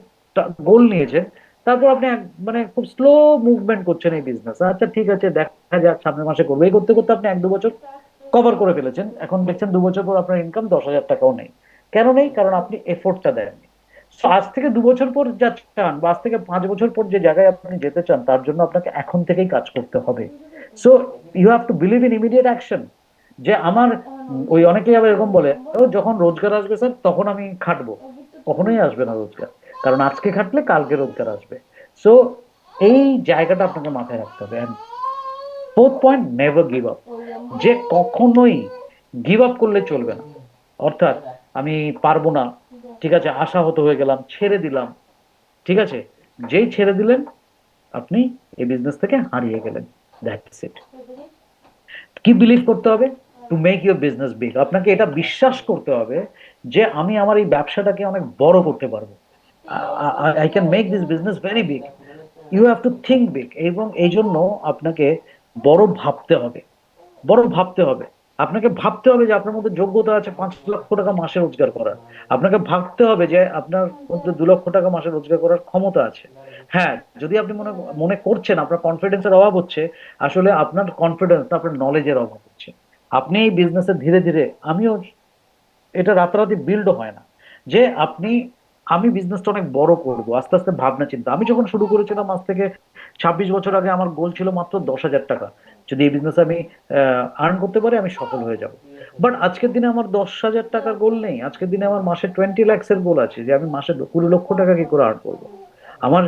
গোল নিয়েছেন, তারপর আপনি মানে খুব স্লো মুভমেন্ট করছেন এই বিজনেস। আচ্ছা ঠিক আছে, দেখা যাক সামনের মাসে করবো, এই করতে করতে আপনি 1-2 বছর কভার করে ফেলেছেন, এখন দেখছেন 2 বছর পর আপনার ইনকাম 10,000 টাকাও নেই। কেন নেই? কারণ আপনি এফোর্টটা দেননি। So, আজ থেকে 2 বছর পর যা চান, বা আজ থেকে 5 বছর পর যে জায়গায় আপনি যেতে চান, তার জন্য আপনাকে এখন থেকেই কাজ করতে হবে। So you have to believe in immediate action. যে আমার ওই অনেকেই আবার এরকম বলে, ও যখন রোজগার আসবে স্যার তখন আমি খাটবো। কখনোই আসবে না রোজগার, কারণ আজকে খাটলে কালকে রোজগার আসবে। সো এই জায়গাটা আপনাকে মাথায় রাখতে হবে। And fourth point, never give up. যে কখনোই গিভ আপ করলে চলবে না। অর্থাৎ আমি পারবো না, ঠিক আছে, আশাহত হয়ে গেলাম, ছেড়ে দিলাম। ঠিক আছে, যেই ছেড়ে দিলেন আপনি এই বিজনেস থেকে হারিয়ে গেলেন। That's it. কি বিলিভ করতে হবে? Two make your business big. আপনাকে এটা বিশ্বাস করতে হবে যে আমি আমার এই ব্যবসাটাকে অনেক বড় করতে পারবো। I can make this business very big. You have to think big. এবং এই জন্য আপনাকে বড় ভাবতে হবে। বড় ভাবতে হবে। আপনাকে ভাবতে হবে যে আপনার মধ্যে যোগ্যতা আছে 5 লক্ষ টাকা মাসে রোজগার করার। আপনাকে ভাবতে হবে যে আপনার মধ্যে 2 লক্ষ টাকা মাসে রোজগার করার ক্ষমতা আছে। হ্যাঁ, যদি আপনি মনে মনে করছেন আপনার কনফিডেন্সের অভাব হচ্ছে, আসলে আপনার কনফিডেন্স, আপনার নলেজের অভাব হচ্ছে। আপনি এই বিজনেসে ধীরে ধীরে, আমিও, এটা রাতারাতি বিল্ড হয় না যে আপনি, আমি বিজনেসটা অনেক বড় করব আস্তে আস্তে ভাবনা চিন্তা। আমি যখন শুরু করেছিলাম আজ থেকে 26 বছর আগে, আমার গোল ছিল মাত্র 10,000 টাকা। যদি এই বিজনেস আমি আর্ন করতে পারি আমি সফল হয়ে যাব। বাট আজকের দিনে আমার 10,000 টাকার গোল নেই, আজকের দিনে আমার মাসে 20 লাখস এর গোল আছে, যে আমি মাসে 20 লক্ষ টাকা কি করে আর্ন করবো। আমার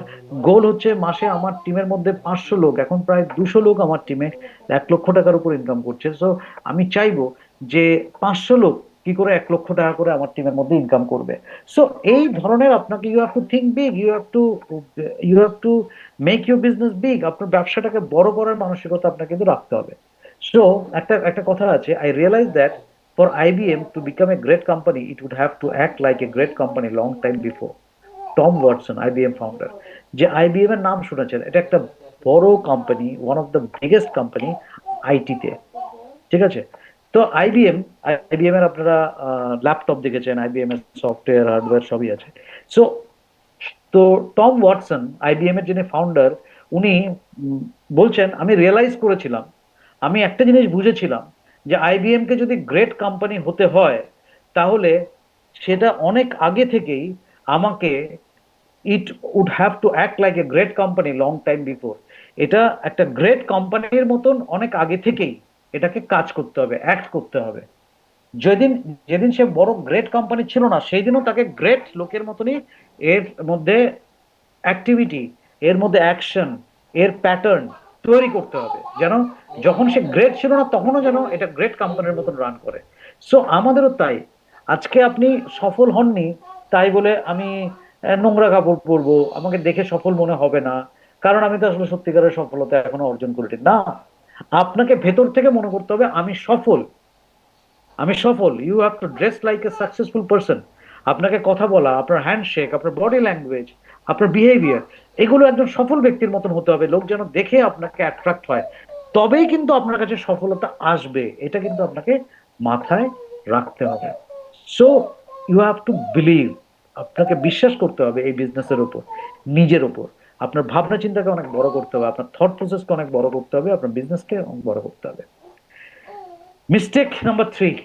গোল হচ্ছে মাসে আমার টিমের মধ্যে 500 লোক, এখন প্রায় 200 লোক আমার টিমে 1 লক্ষ টাকার উপর ইনকাম করছে। সো আমি চাইবো যে 500 লোক কি করে 1 লক্ষ টাকা করে আমার টিমের মধ্যে ইনকাম করবে। সো এই ধরনের আপনাকে, you have to think big, you have to make your business big. আপনার ব্যবসাটাকে বড় করার মানসিকতা আপনাকে কিন্তু রাখতে হবে। সো একটা একটা কথা আছে, I realize that for IBM to become a great company it would have to act like a great company long time before. Tom Watson, IBM founder. যে আইবিএম এর নাম শুনেছেন, এটা একটা বড় কোম্পানি, one of the biggest company আইটিতে। ঠিক আছে, তো আইবিএম, আইবিএম এর আপনারা ল্যাপটপ দেখেছেন, আইবিএম এর সফটওয়্যার হার্ডওয়্যার সবই আছে। সো তো টম ওয়াটসন, আইবিএম এর যিনি ফাউন্ডার, উনি উম, বলছেন, আমি রিয়েলাইজ করেছিলাম, আমি একটা জিনিস বুঝেছিলাম, যে আইবিএম কে যদি গ্রেট কোম্পানি হতে হয়, তাহলে সেটা অনেক আগে থেকেই আমাকে, it would have to act like a great company long time before. এটা একটা গ্রেট কোম্পানির মতন অনেক আগে থেকেই এটাকে কাজ করতে হবে, অ্যাক্ট করতে হবে। যেদিন যেদিন সে বড় গ্রেট কোম্পানি ছিল না, সেই দিনও তাকে গ্রেট লোকের মতনই এর মধ্যে অ্যাক্টিভিটি, এর মধ্যে অ্যাকশন, এর প্যাটার্ন তৈরি করতে হবে, যেন যখন সে গ্রেট ছিল না তখনও যেন এটা গ্রেট কোম্পানির মতন রান করে। সো আমাদেরও তাই। আজকে আপনি সফল হননি তাই বলে আমি নোংরা কাপড় পরবো, আমাকে দেখে সফল মনে হবে না, কারণ আমি তো আসলে সত্যিকারের সফলতা এখনো অর্জন করিনি না। আপনাকে ভেতর থেকে মনে করতে হবে আমি সফল, আমি সফল। You have to dress like a successful person. আপনাকে কথা বলা, আপনার হ্যান্ডশেক, আপনার বডি ল্যাঙ্গুয়েজ, আপনার বিহেভিয়ার, এগুলো একজন সফল ব্যক্তির মতন হতে হবে, লোক যেন দেখে আপনাকে অ্যাট্রাক্ট হয়। তবেই কিন্তু আপনার কাছে সফলতা আসবে, এটা কিন্তু আপনাকে মাথায় রাখতে হবে। So you have to believe, আপনাকে বিশ্বাস করতে হবে এই বিজনেসের উপর, নিজের উপর। আপনার ভাবনা চিন্তাকে অনেক বড় করতে হবে, আপনার থট প্রসেসকে অনেক বড় করতে হবে, আপনার বিজনেসকে অনেক বড় করতে হবে। মিস্টেক নাম্বার 3,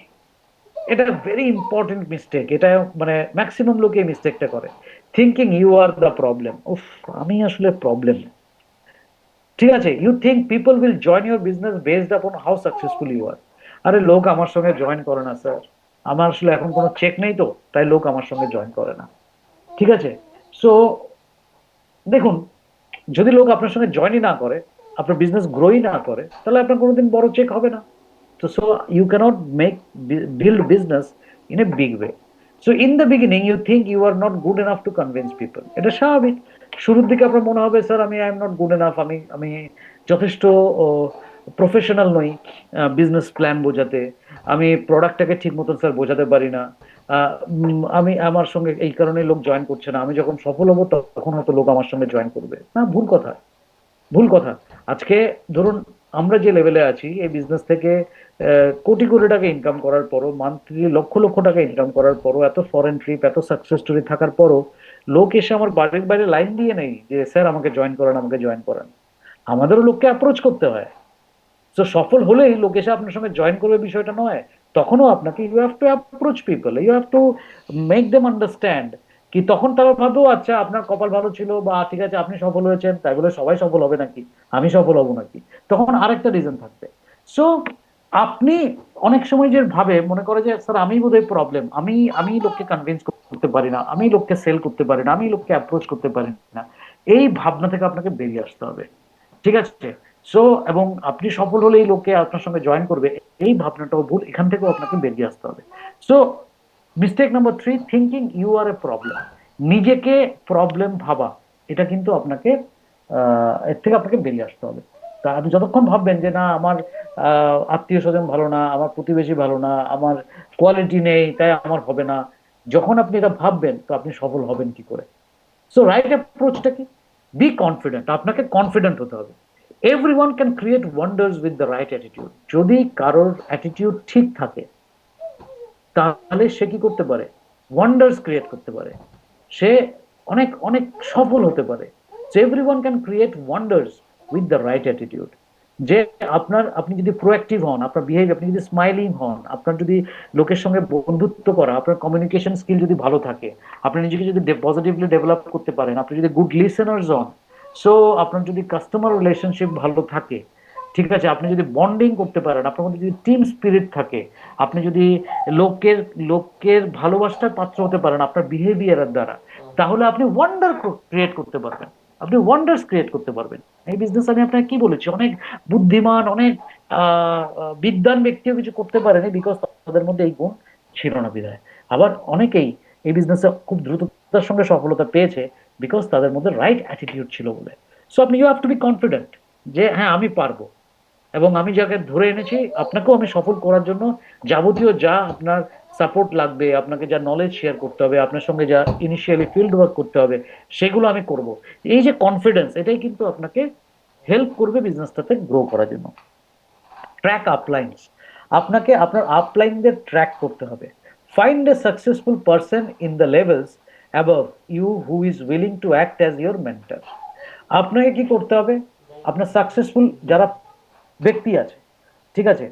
এটা ভেরি ইম্পর্টেন্ট মিস্টেক, এটা মানে ম্যাক্সিমাম লোক এই মিস্টেকটা করে। Thinking you are the problem. উফ, আমি আসলে প্রবলেম। ঠিক আছে, you think people will join your business based upon how successful you are. আরে লোক আমার সঙ্গে জয়েন করে না স্যার, আমার আসলে এখন কোনো চেক নেই তো, তাই লোক আমার সঙ্গে জয়েন করে না। ঠিক আছে, সো দেখুন, যদি লোক আপনার সঙ্গে জয়েনই না করে, আপনার বিজনেস গ্রোই না করে, তাহলে আপনার কোনোদিন বড় চেক হবে না। So you cannot make build business in a big way. So in the beginning you think you are not good enough to convince people. এটা স্বাভাবিক। শুরুর দিকে আপনার মনে হবে স্যার আমি I am not good enough, আমি আমি যথেষ্ট প্রফেশনাল নই বিজনেস প্ল্যান বোঝাতে, আমি প্রোডাক্টটাকে ঠিক মতন স্যার বোঝাতে পারি না, আমি আমার সঙ্গে এই কারণে লোক জয়েন করছে না, আমি যখন সফল হবো তখন হয়তো লোক আমার সঙ্গে জয়েন করবে। না, ভুল কথা, ভুল কথা। আজকে ধরুন আমরা যে লেভেলে আছি এই বিজনেস থেকে কোটি কোটি টাকা ইনকাম করার পরও, মান্থলি লক্ষ লক্ষ টাকা ইনকাম করার পরও, এত ফরেন ট্রিপ, এত সাকসেস স্টোরি থাকার পরও লোক এসে আমার বাড়ির বাইরে লাইন দিয়ে নেই যে স্যার আমাকে জয়েন করেন, আমাকে জয়েন করেন। আমাদেরও লোককে অ্যাপ্রোচ করতে হয়। তো সফল হলেই লোক এসে আপনার সঙ্গে জয়েন করবে বিষয়টা নয়, তখনও আপনাকে you have to approach people, you have to make them understand. কি তখন তারা ভাবো আচ্ছা আপনার কপাল ভালো ছিল, বা ঠিক আছে আপনি সফল হয়েছেন তাই বলে সবাই সফল হবে নাকি, আমি সফল হব নাকি, তখন আরেকটা রিজন থাকবে। সো আপনি অনেক সময় যে ভাবে মনে করে যে স্যার আমি বোধহয় প্রবলেম, আমি আমি লোককে কনভিন্স করতে পারি না, আমি লোককে সেল করতে পারি না, আমি লোককে অ্যাপ্রোচ করতে পারি না, এই ভাবনা থেকে আপনাকে বেরিয়ে আসতে হবে। ঠিক আছে, সো এবং আপনি সফল হলে এই লোকে আপনার সঙ্গে জয়েন করবে, এই ভাবনাটাও ভুল, এখান থেকেও আপনাকে বেরিয়ে আসতে হবে। So mistake number 3, thinking you are a problem. নিজেকে প্রবলেম ভাবা, এটা কিন্তু আপনাকে এর থেকে আপনাকে বেরিয়ে আসতে হবে। তা আপনি যতক্ষণ ভাববেন যে না আমার আত্মীয় স্বজন ভালো না, আমার প্রতিবেশী ভালো না, আমার কোয়ালিটি নেই তাই আমার হবে না, যখন আপনি এটা ভাববেন তো আপনি সফল হবেন কি করে? সো রাইট অ্যাপ্রোচটা কি? বি কনফিডেন্ট, আপনাকে কনফিডেন্ট হতে হবে। Everyone can create wonders with the right attitude. যদি কারোর অ্যাটিটিউড ঠিক থাকে তাহলে সে কি করতে পারে? ওয়ান্ডার্স ক্রিয়েট করতে পারে, সে অনেক অনেক সফল হতে পারে। So everyone can create wonders with the right attitude. যে আপনি যদি প্রোঅ্যাক্টিভ হন, আপনার বিহেভিয়ার, আপনি যদি স্মাইলিং হন, আপনার যদি লোকের সঙ্গে বন্ধুত্ব করা, আপনার কমিউনিকেশন স্কিল যদি ভালো থাকে, আপনি নিজেকে যদি পজিটিভলি ডেভেলপ করতে পারেন, আপনি যদি গুড লিসেনার্স হন, সো আপনার যদি কাস্টমার রিলেশনশিপ ভালো থাকে, ঠিক আছে, আপনি যদি বন্ডিং করতে পারেন, আপনার মধ্যে যদি টিম স্পিরিট থাকে, আপনি যদি লোকের লোকের ভালোবাসার পাত্র হতে পারেন আপনার বিহেভিয়ারের দ্বারা, তাহলে আপনি ওয়ান্ডার ক্রিয়েট করতে পারবেন, আপনি ওয়ান্ডার্স ক্রিয়েট করতে পারবেন। এই বিজনেস আমি আপনাকে কি বলেছি, অনেক বুদ্ধিমান, অনেক বিদ্বান ব্যক্তিও কিছু করতে পারেনি, বিকজ তাদের মধ্যে এই গুণ ছিল না বিধায়। আবার অনেকেই এই বিজনেসে খুব দ্রুততার সঙ্গে সফলতা পেয়েছে, বিকজ তাদের মধ্যে রাইট অ্যাটিটিউড ছিল বলে। সো আপনি you have to be confident যে হ্যাঁ আমি পারবো, এবং আমি যাকে ধরে এনেছি আপনাকেও আমি সফল করার জন্য যাবতীয় যা আপনার সাপোর্ট লাগবে, আপনাকে যা নলেজ শেয়ার করতে হবে, আপনার সঙ্গে যা ইনিশিয়ালি ফিল্ড ওয়ার্ক করতে হবে, সেগুলো আমি করব। এই যে কনফিডেন্স, এটাই কিন্তু আপনাকে হেল্প করবে বিজনেসটাতে গ্রো করার জন্য। ট্র্যাক আপলাইন্স, আপনাকে আপনার আপলাইনদের ট্র্যাক করতে হবে। Find a successful person in the levels above you who is willing to act as your mentor. আপনাকে কি করতে হবে? আপনার সাকসেসফুল যারা ব্যক্তি আছে, ঠিক আছে,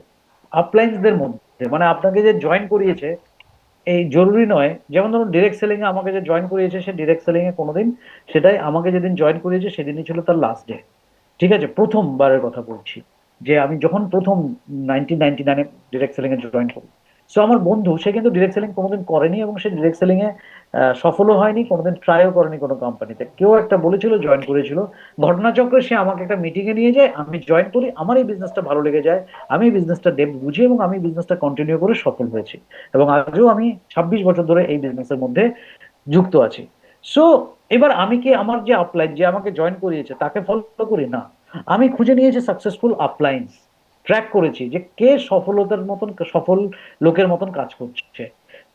আপলাইন্সদের মধ্যে, মানে আপনাকে যে জয়েন করিয়েছে, এই জরুরি নয়, যেমন ধরুন ডিরেক্ট সেলিং এ আমাকে যে জয়েন করিয়েছে সে ডিরেক্ট সেলিং এ কোনোদিন, সেটাই আমাকে যেদিন জয়েন করিয়েছে সেদিনই ছিল তার লাস্ট ডে। ঠিক আছে, প্রথমবারের কথা বলছি, যে আমি যখন প্রথম 1999-এ ডিরেক্ট সেলিং এ জয়েন করি, সো আমার বন্ধু সে কিন্তু ডিরেক্ট সেলিং কোনোদিন করেনি, এবং সে ডিরেক্ট সেলিং এ সফলও হয়নি, কোনোদিন ট্রাইও করেনি কোনো কোম্পানিতে। কেউ একটা বলেছিল, জয়েন করেছিল, ঘটনাচক্রে সে আমাকে একটা মিটিং এ নিয়ে যায়, আমি জয়েন করি, আমার এই বিজনেসটা ভালো লেগে যায়, আমি এই বিজনেসটা ডেপথ বুঝি এবং আমি বিজনেসটা কন্টিনিউ করে সফল হয়েছি, এবং আজও আমি 26 বছর ধরে এই বিজনেসের মধ্যে যুক্ত আছি। সো এবার আমি কি আমার যে আপলাইন যে আমাকে জয়েন করিয়েছে তাকে ফলো করি না, আমি খুঁজে নিয়েছি সাকসেসফুল আপলাইন্স, ট্র্যাক করেছি যে কে সফলতার মতন, সফল লোকের মতন কাজ করছে,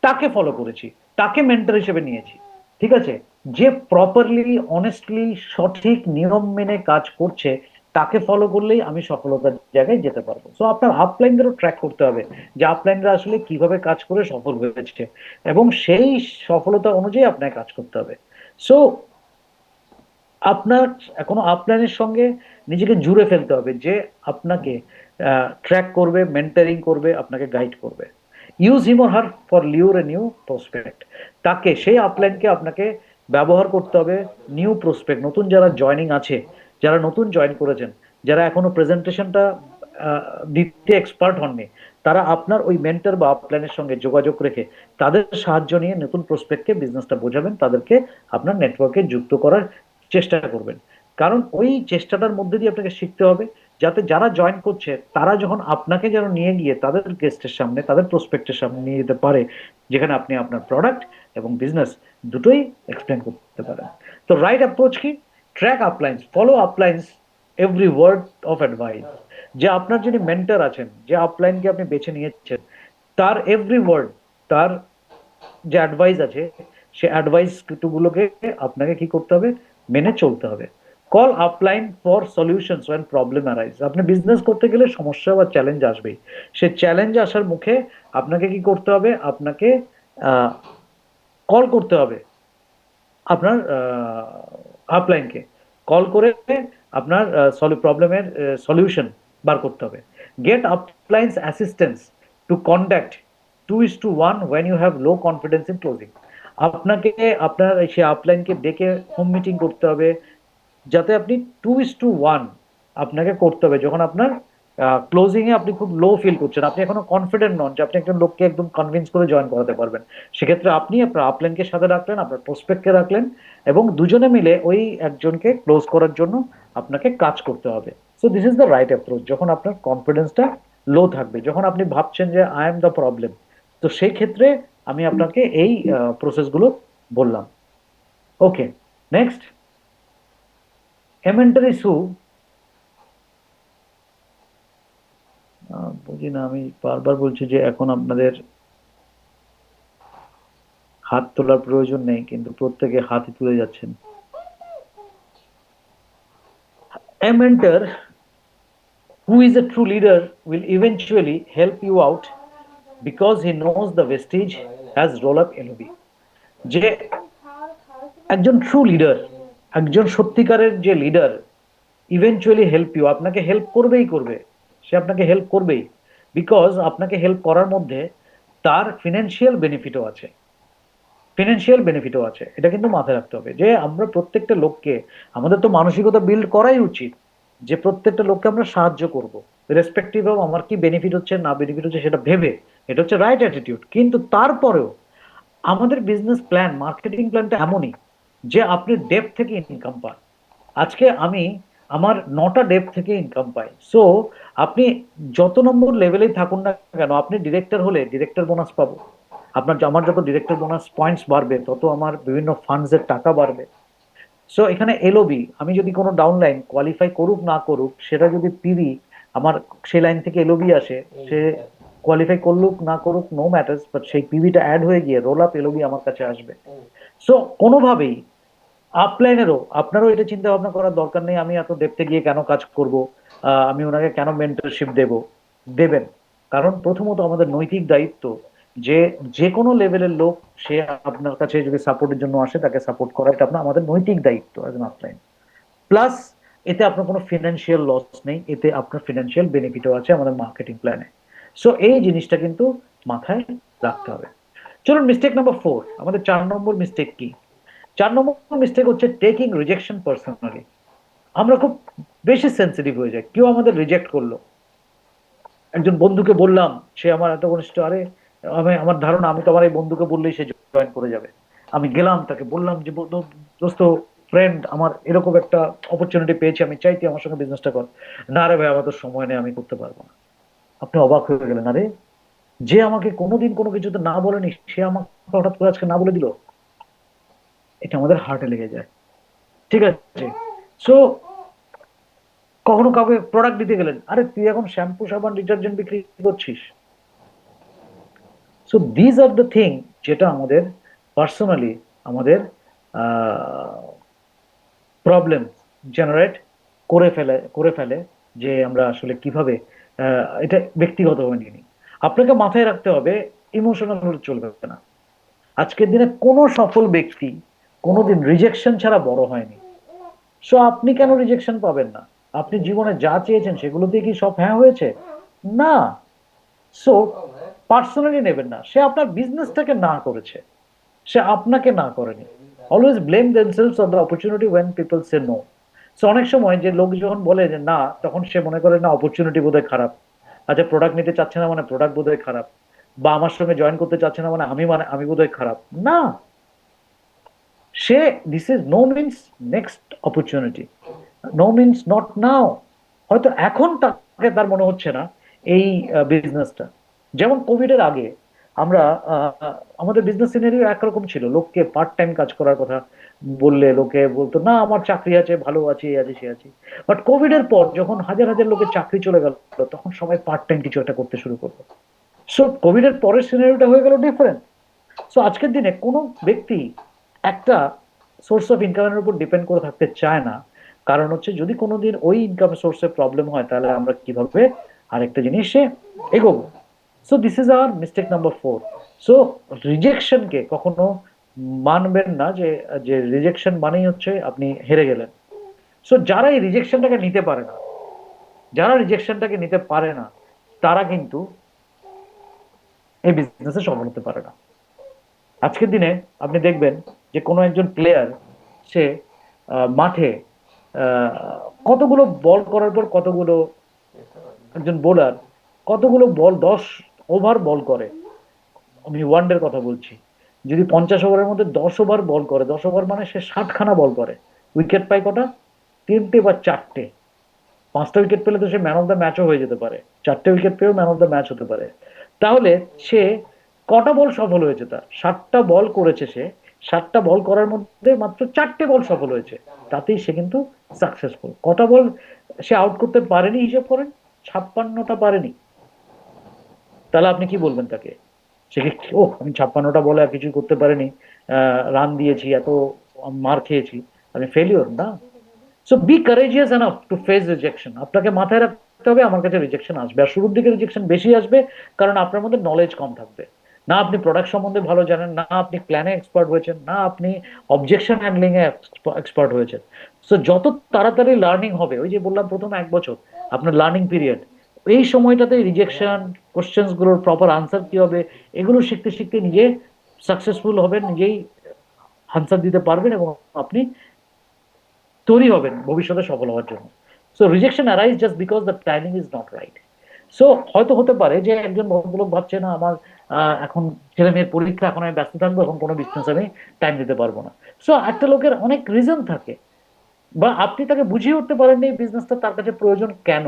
তাকে ফলো করেছি, তাকে মেন্টর হিসেবে নিয়েছি। ঠিক আছে? যে প্রপারলি অনেস্টলি সঠিক নিয়ম মেনে কাজ করছে তাকে ফলো করলেই আমি সফলতার জায়গায় যেতে পারবো। সো আপনার আপলাইনদেরও ট্র্যাক করতে হবে যে আপলাইনরা আসলে কিভাবে কাজ করে সফল হয়েছে, এবং সেই সফলতা অনুযায়ী আপনাকে কাজ করতে হবে। সো আপনার এখনো আপলাইনের সঙ্গে নিজেকে জুড়ে ফেলতে হবে, যে আপনাকে ট্র্যাক করবে, মেন্টারিং করবে, আপনাকে গাইড করবে। Use him or her for lure a new prospect. তাকে, সেই আপলাইনকে আপনাকে ব্যবহার করতে হবে নিউ প্রসপেক্ট, নতুন যারা জয়নিং আছে, যারা নতুন জয়েন করেছেন, যারা এখনো প্রেজেন্টেশনটা দিতে এক্সপার্ট হননি, তারা আপনার ওই মেন্টর বা আপলাইনের সঙ্গে যোগাযোগ রেখে তাদের সাহায্য নিয়ে নতুন প্রসপেক্টকে বিজনেসটা বোঝাবেন, তাদেরকে আপনার নেটওয়ার্কে যুক্ত করার চেষ্টা করবেন। কারণ ওই চেষ্টাটার মধ্যে দিয়ে আপনাকে শিখতে হবে, যাতে যারা জয়েন করছে তারা যখন আপনাকে যেন নিয়ে গিয়ে তাদের গেস্টের সামনে, তাদের প্রসপেক্টের সামনে নিয়ে যেতে পারে, যেখানে আপনি আপনার প্রোডাক্ট এবং বিজনেস দুটোই এক্সপ্লেন করতে পারেন। তো রাইট অ্যাপ্রোচ কি? Track uplines, follow uplines every word of advice. যে আপনার যিনি মেন্টর আছেন, যে আপলাইনকে আপনি বেছে নিয়েছেন, তার এভরি ওয়ার্ড, তার যে অ্যাডভাইস আছে, সে অ্যাডভাইস গুলোকে আপনাকে কি করতে হবে? মেনে চলতে হবে। Call upline for solutions when problem arise. আপনি বিজনেস করতে গেলে সমস্যা বা চ্যালেঞ্জ আসবেই। সে চ্যালেঞ্জ আসার মুখে আপনাকে কি করতে হবে? আপনাকে কল করতে হবে আপনার আপলাইনকে, কল করে আপনার প্রবলেমের সলিউশন বার করতে হবে। Get uplines assistance to conduct 2:1 when you have low confidence in closing। আপনাকে আপনার সেই আপলাইনকে ডেকে হোম মিটিং করতে হবে, যাতে আপনি 2:1 আপনাকে করতে হবে যখন আপনার ক্লোজিং এ আপনি খুব লো ফিল করছেন, আপনি এখনো কনফিডেন্ট নন যে আপনি একজন লোককে একদম কনভিন্স করে জয়েন করাতে পারবেন। সেক্ষেত্রে আপনি আপনার আপলাইনকে সাথে রাখলেন, আপনার প্রসপেক্টকে রাখলেন, এবং দুজনে মিলে ওই একজনকে ক্লোজ করার জন্য আপনাকে কাজ করতে হবে। So this is the right approach. যখন আপনার কনফিডেন্সটা লো থাকবে, যখন আপনি ভাবছেন যে আই এম দ্য প্রবলেম, তো সেই ক্ষেত্রে আমি আপনাকে এই প্রসেসগুলো বললাম। ওকে, নেক্সট, এমেন্টার ইস্যু। বুঝি না, আমি বারবার বলছি যে এখন আপনাদের হাত তোলার প্রয়োজন নেই, কিন্তু প্রত্যেকে হাতই তুলে যাচ্ছেন। A mentor who is a true leader will eventually help you out because he knows the vestige has roll up LOB। যে একজন ট্রু লিডার, একজন সত্যিকারের যে লিডার, ইভেনচুয়ালি হেল্প ইউ, আপনাকে হেল্প করবেই করবে, সে আপনাকে হেল্প করবেই, বিকজ আপনাকে হেল্প করার মধ্যে তার ফিনান্সিয়াল বেনিফিটও আছে, ফিনান্সিয়াল বেনিফিটও আছে। এটা কিন্তু মাথায় রাখতে হবে যে আমরা প্রত্যেকটা লোককে, আমাদের তো মানসিকতা বিল্ড করাই উচিত যে প্রত্যেকটা লোককে আমরা সাহায্য করব, রেসপেক্টিভ অফ আমার কি বেনিফিট হচ্ছে না বেনিফিট হচ্ছে সেটা ভেবে। এটা হচ্ছে রাইট অ্যাটিটিউড। কিন্তু তারপরেও আমাদের বিজনেস প্ল্যান, মার্কেটিং প্ল্যানটা এমনই যে আপনি ডেপ থেকে ইনকাম পান। আজকে আমি আমার 9টা ডেপ থেকে ইনকাম পাই। সো আপনি যত নম্বর লেভেলেই থাকুন না কেন, আপনি ডিরেক্টর হলে ডিরেক্টর বোনাস পাবো, আপনার আমার যত ডিরেক্টর বোনাস পয়েন্টস বাড়বে তত আমার বিভিন্ন ফান্ডস এর টাকা বাড়বে। সো এখানে এলওবি, আমি যদি কোনো ডাউনলাইন কোয়ালিফাই করুক না করুক, সেটা যদি পিবি আমার সেই লাইন থেকে এলওবি আসে, সে কোয়ালিফাই করলুক না করুক নো ম্যাটার্স, বাট সেই পিবিটা অ্যাড হয়ে গিয়ে রোল আপ এলওবি আমার কাছে আসবে। সো কোনোভাবেই আপলাইনেরও আপনারও এটা চিন্তা ভাবনা করার দরকার নেই আমি এত ডেপথে গিয়ে কেন কাজ করব, আমি ওনাকে কেন মেন্টরশিপ দেব। দেবেন, কারণ প্রথমত আমাদের নৈতিক দায়িত্ব যে যে কোনো লেভেলের লোক সে আপনার কাছে যদি সাপোর্টের জন্য আসে তাকে সাপোর্ট করা, এটা আপনার আমাদের নৈতিক দায়িত্ব অ্যাজ এন আপলাইন। প্লাস এতে আপনার কোনো ফিনান্সিয়াল লস নেই, এতে আপনার ফিনান্সিয়াল বেনিফিটও আছে আমাদের মার্কেটিং প্ল্যানে। সো এই জিনিসটা কিন্তু মাথায় রাখতে হবে। চলুন মিস্টেক নাম্বার 4, আমাদের 4 নম্বর মিস্টেক কি? 4 নম্বর মিস্টেক হচ্ছে টেকিং রিজেকশন পার্সোনালি। আমরা খুব বেশি সেন্সিটিভ হয়ে যাই, কেউ আমাদের রিজেক্ট করলো, একজন বন্ধুকে বললাম, সে আমার এত ঘনিষ্ঠ, আরে আমি আমার ধারণা আমি তো আমার এই বন্ধুকে বললেই সে জয়েন করে যাবে। আমি গেলাম, তাকে বললাম যে দোস্ত, ফ্রেন্ড, আমার এরকম একটা অপরচুনিটি পেয়েছি, আমি চাই তুই আমার সঙ্গে বিজনেসটা কর। না রে ভাই, আমার তো সময় নেই, আমি করতে পারবো না। আপনি অবাক হয়ে গেলেন, আরে যে আমাকে কোনোদিন কোনো কিছুতে না বলেনি সে আমাকে হঠাৎ করে আজকে না বলে দিল। এটা আমাদের হার্টে লেগে যায়। ঠিক আছে, সো কখনো কাউকে প্রোডাক্ট দিতে গেলেন, আরে তুই এখন শ্যাম্পু সাবান ডিটারজেন্ট বিক্রি করছিস। So these are the thing যেটা আমাদের পার্সোনালি আমাদের প্রবলেম জেনারেট করে ফেলে যে আমরা আসলে কিভাবে এটা ব্যক্তিগতভাবে নিয়ে নিই। আপনাকে মাথায় রাখতে হবে, ইমোশনাল হলে চলবে না। আজকের দিনে কোনো সফল ব্যক্তি কোনোদিন রিজেকশন ছাড়া বড় হয়নি। সো আপনি কেন রিজেকশন পাবেন না? আপনি জীবনে যা চেয়েছেন সেগুলোতে কি সব হ্যাঁ হয়েছে? না। সো পার্সোনালি নেবেন না, সে আপনার বিজনেসটাকে না করেছে, সে আপনাকে না করেনি। Always blame themselves on the opportunity when people say no. So অনেক সময় যে লোক যখন বলে যে না, তখন সে মনে করে না অপরচুনিটি বোধহয় খারাপ। আচ্ছা, প্রোডাক্ট নিতে চাচ্ছে না মানে প্রোডাক্ট বোধহয় খারাপ, বা আমার সঙ্গে জয়েন করতে চাচ্ছে না মানে আমি বোধহয় খারাপ। না, সে this is no means next opportunity, no means not now. হয়তো এখন তাকে তার মনে হচ্ছে না এই বিজনেসটা। যেমন কোভিড এর আগে আমরা আমাদের বিজনেস সিনারিও একরকম ছিল, লোককে পার্ট টাইম কাজ করার কথা বললে লোকে বলতো না আমার চাকরি আছে, ভালো আছে, এই আছে সে আছে। বাট কোভিড এর পর যখন হাজার হাজার লোকের চাকরি চলে গেল, তখন সবাই পার্ট টাইম কিছু একটা করতে শুরু করলো। সো কোভিড এর পরের সিনারিওটা হয়ে গেল ডিফারেন্ট। সো আজকের দিনে কোনো ব্যক্তি একটা সোর্স অফ ইনকামের উপর ডিপেন্ড করে থাকতে চায় না। কারণ হচ্ছে যদি কোনোদিন ওই ইনকাম সোর্সের প্রবলেম হয় তাহলে আমরা কিভাবে আরেকটা জিনিসে এগোবো। So this is our mistake number 4। So রিজেকশনকে কখনো মানবেন না যে যে রিজেকশন মানেই হচ্ছে আপনি হেরে গেলেন। সো যারা এই রিজেকশনটাকে নিতে পারে না, যারা রিজেকশনটাকে নিতে পারে না, তারা কিন্তু এই বিজনেসে সফল হতে পারে না। আজকের দিনে আপনি দেখবেন যে কোনো একজন প্লেয়ার সে মাঠে আহ, কতগুলো বল করার পর কতগুলো, একজন বোলার কতগুলো বল 10 ওভার বল করে, আমি ওয়ানডের কথা বলছি। যদি 50 ওভারের মধ্যে 10 ওভার বল করে, 10 ওভার মানে সে 60খানা বল করে, উইকেট পায় কটা? 3টে বা 4টে। 5টা উইকেট পেলে তো সে ম্যান অফ দ্য ম্যাচও হয়ে যেতে পারে, 4টে উইকেট পেয়েও ম্যান অফ দ্য ম্যাচ হতে পারে। তাহলে সে কটা বল সফল হয়েছে? তার 60টা বল করেছে সে, 60টা বল করার মধ্যে মাত্র 4টে বল সফল হয়েছে, তাতেই সে কিন্তু সাকসেসফুল। কটা বল সে আউট করতে পারেনি হিসেব করেন, 56টা পারেনি। তাহলে আপনি কি বলবেন তাকে? সে কি, ও আমি 56টা বলে আর কিছুই করতে পারিনি, রান দিয়েছি, এত মার খেয়েছি, আমি ফেলিওর না। So be courageous enough to face rejection. আপনাকে মাথায় রাখতে হবে আমার কাছে রিজেকশন আসবে, আর শুরুর দিকে রিজেকশন বেশি আসবে, কারণ আপনার মধ্যে নলেজ কম থাকবে। না আপনি প্রোডাক্ট সম্বন্ধে ভালো জানেন, না আপনি প্ল্যানে এক্সপার্ট হয়েছেন, না আপনি অবজেকশন হ্যান্ডলিং এ এক্সপার্ট হয়েছেন। সো যত তাড়াতাড়ি লার্নিং হবে, ওই যে বললাম প্রথম 1 বছর আপনার লার্নিং পিরিয়ড, এই সময়টাতে রিজেকশন, কোশ্চেন্স গুলোর প্রপার আনসার কি হবে, এগুলো শিখতে শিখতে নিজে সাকসেসফুল হবেন, নিজেই আনসার দিতে পারবেন, এবং আপনি তৈরি হবেন ভবিষ্যতে সফল হওয়ার জন্য। So rejection arise just because the timing is not right. So হয়তো হতে পারে যে একজন ভদ্রলোক ভাবছে না আমার এখন ছেলে মেয়ের পরীক্ষা, এখন আমি ব্যস্ত থাকবো, এখন কোনো বিজনেস আমি টাইম দিতে পারবো না। সো একটা লোকের অনেক রিজন থাকে, বা আপনি তাকে বুঝিয়ে উঠতে পারেননি এই বিজনেসটা তার কাছে প্রয়োজন কেন।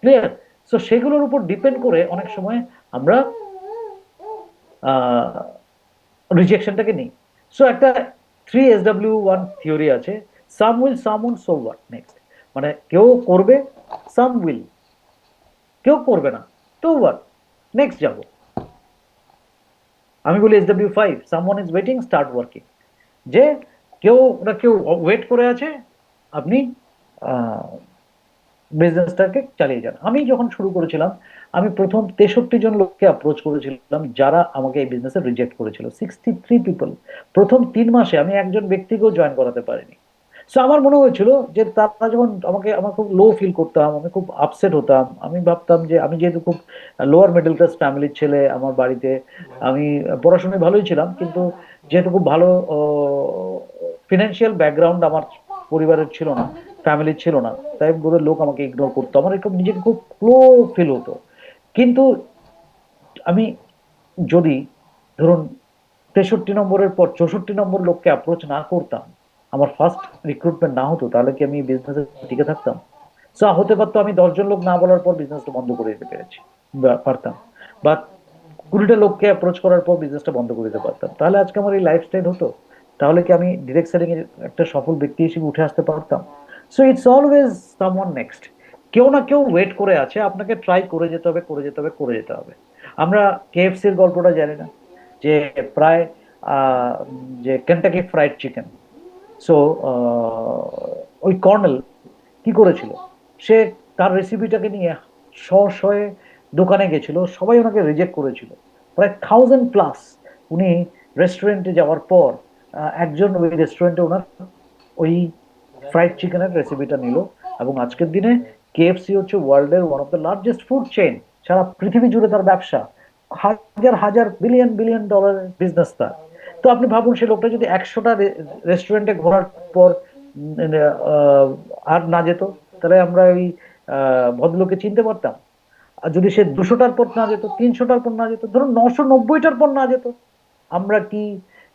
ক্লিয়ার? সো সেগুলোর উপর ডিপেন্ড করে অনেক সময় আমরা রিজেকশনটাকে নিই। সো একটা 3SW1 থিওরি আছে, some will some will so what next. মানে কেউ করবে, সাম উইল, কেউ করবে না, তো হোয়াট নেক্সট যাবো। আমি বলি SW5, someone is waiting start working. যে কেউ না কেউ ওয়েট করে আছে, আপনি বিজনেসটাকে চালিয়ে যান। আমি যখন শুরু করেছিলাম, আমি প্রথম 63 জন লোককে অ্যাপ্রোচ করেছিলাম যারা আমাকে এই বিজনেসে রিজেক্ট করেছিল, 63 পিপল। প্রথম 3 মাসে আমি একজন ব্যক্তিকেও জয়েন করাতে পারিনি। সো আমার মনে হয়েছিল যে তারা যখন আমাকে, আমার খুব লো ফিল করতাম, আমি খুব আপসেট হতাম। আমি ভাবতাম যে আমি যেহেতু খুব লোয়ার মিডল ক্লাস ফ্যামিলির ছেলে, আমার বাড়িতে আমি পড়াশোনায় ভালোই ছিলাম, কিন্তু যেহেতু খুব ভালো ফিনান্সিয়াল ব্যাকগ্রাউন্ড আমার পরিবারের ছিল না, ফ্যামিলির ছিল না, তাই বলে লোক আমাকে ইগনোর করতো, আমার এরকম নিজেকে খুব লো ফিল হতো। কিন্তু আমি যদি ধরুন 63 নম্বরের পর 64 নম্বর লোককে অ্যাপ্রোচ না করতাম, আমার ফার্স্ট রিক্রুটমেন্ট না হতো, তাহলে কি আমি বিজনেসে টিকে থাকতাম? হতে পারতো আমি 10 জন লোক না বলার পর বিজনেসটা বন্ধ করে দিতে পেরেছি বা পারতাম, বা 20টা লোককে অ্যাপ্রোচ করার পর বিজনেসটা বন্ধ করে দিতে পারতাম, তাহলে আজকে আমার এই লাইফস্টাইল হতো? তাহলে কি আমি ডিরেক্ট সেলিং এর একটা সফল ব্যক্তি হিসেবে উঠে আসতে পারতাম? So it's always someone next. কেউ না কেউ ওয়েট করে আছে, আপনাকে ট্রাই করে যেতে হবে, করে যেতে হবে, করে যেতে হবে। আমরা কেএফসির গল্পটা জানি না, যে প্রায় যে কেনটাকি ফ্রাইড চিকেন, সো ওই কর্নেল কি করেছিল, সে তার রেসিপিটাকে নিয়ে শয়ে দোকানে গেছিল, সবাই ওনাকে রিজেক্ট করেছিল, প্রায় 1000+। উনি রেস্টুরেন্টে যাওয়ার পর একজন ওই রেস্টুরেন্টে ওনার ওই ফ্রাইড চিকেনের রেসিপিটা নিল, এবং আজকের দিনে কেএফসি হচ্ছে ওয়ার্ল্ডের one of the largest food chain. সারা পৃথিবী জুড়ে তার ব্যবসা, হাজার হাজার বিলিয়ন বিলিয়ন ডলারের বিজনেস তার। তো আপনি ভাবুন, সে লোকটা যদি 100টা রেস্টুরেন্টে ঘোরার পর আহ, আর না যেত, তাহলে আমরা ওই ভদ্রলোককে চিনতে পারতাম? আর যদি সে 200টার পর না যেত, 300টার পর না যেত, ধরুন 990টার পর না যেত, আমরা কি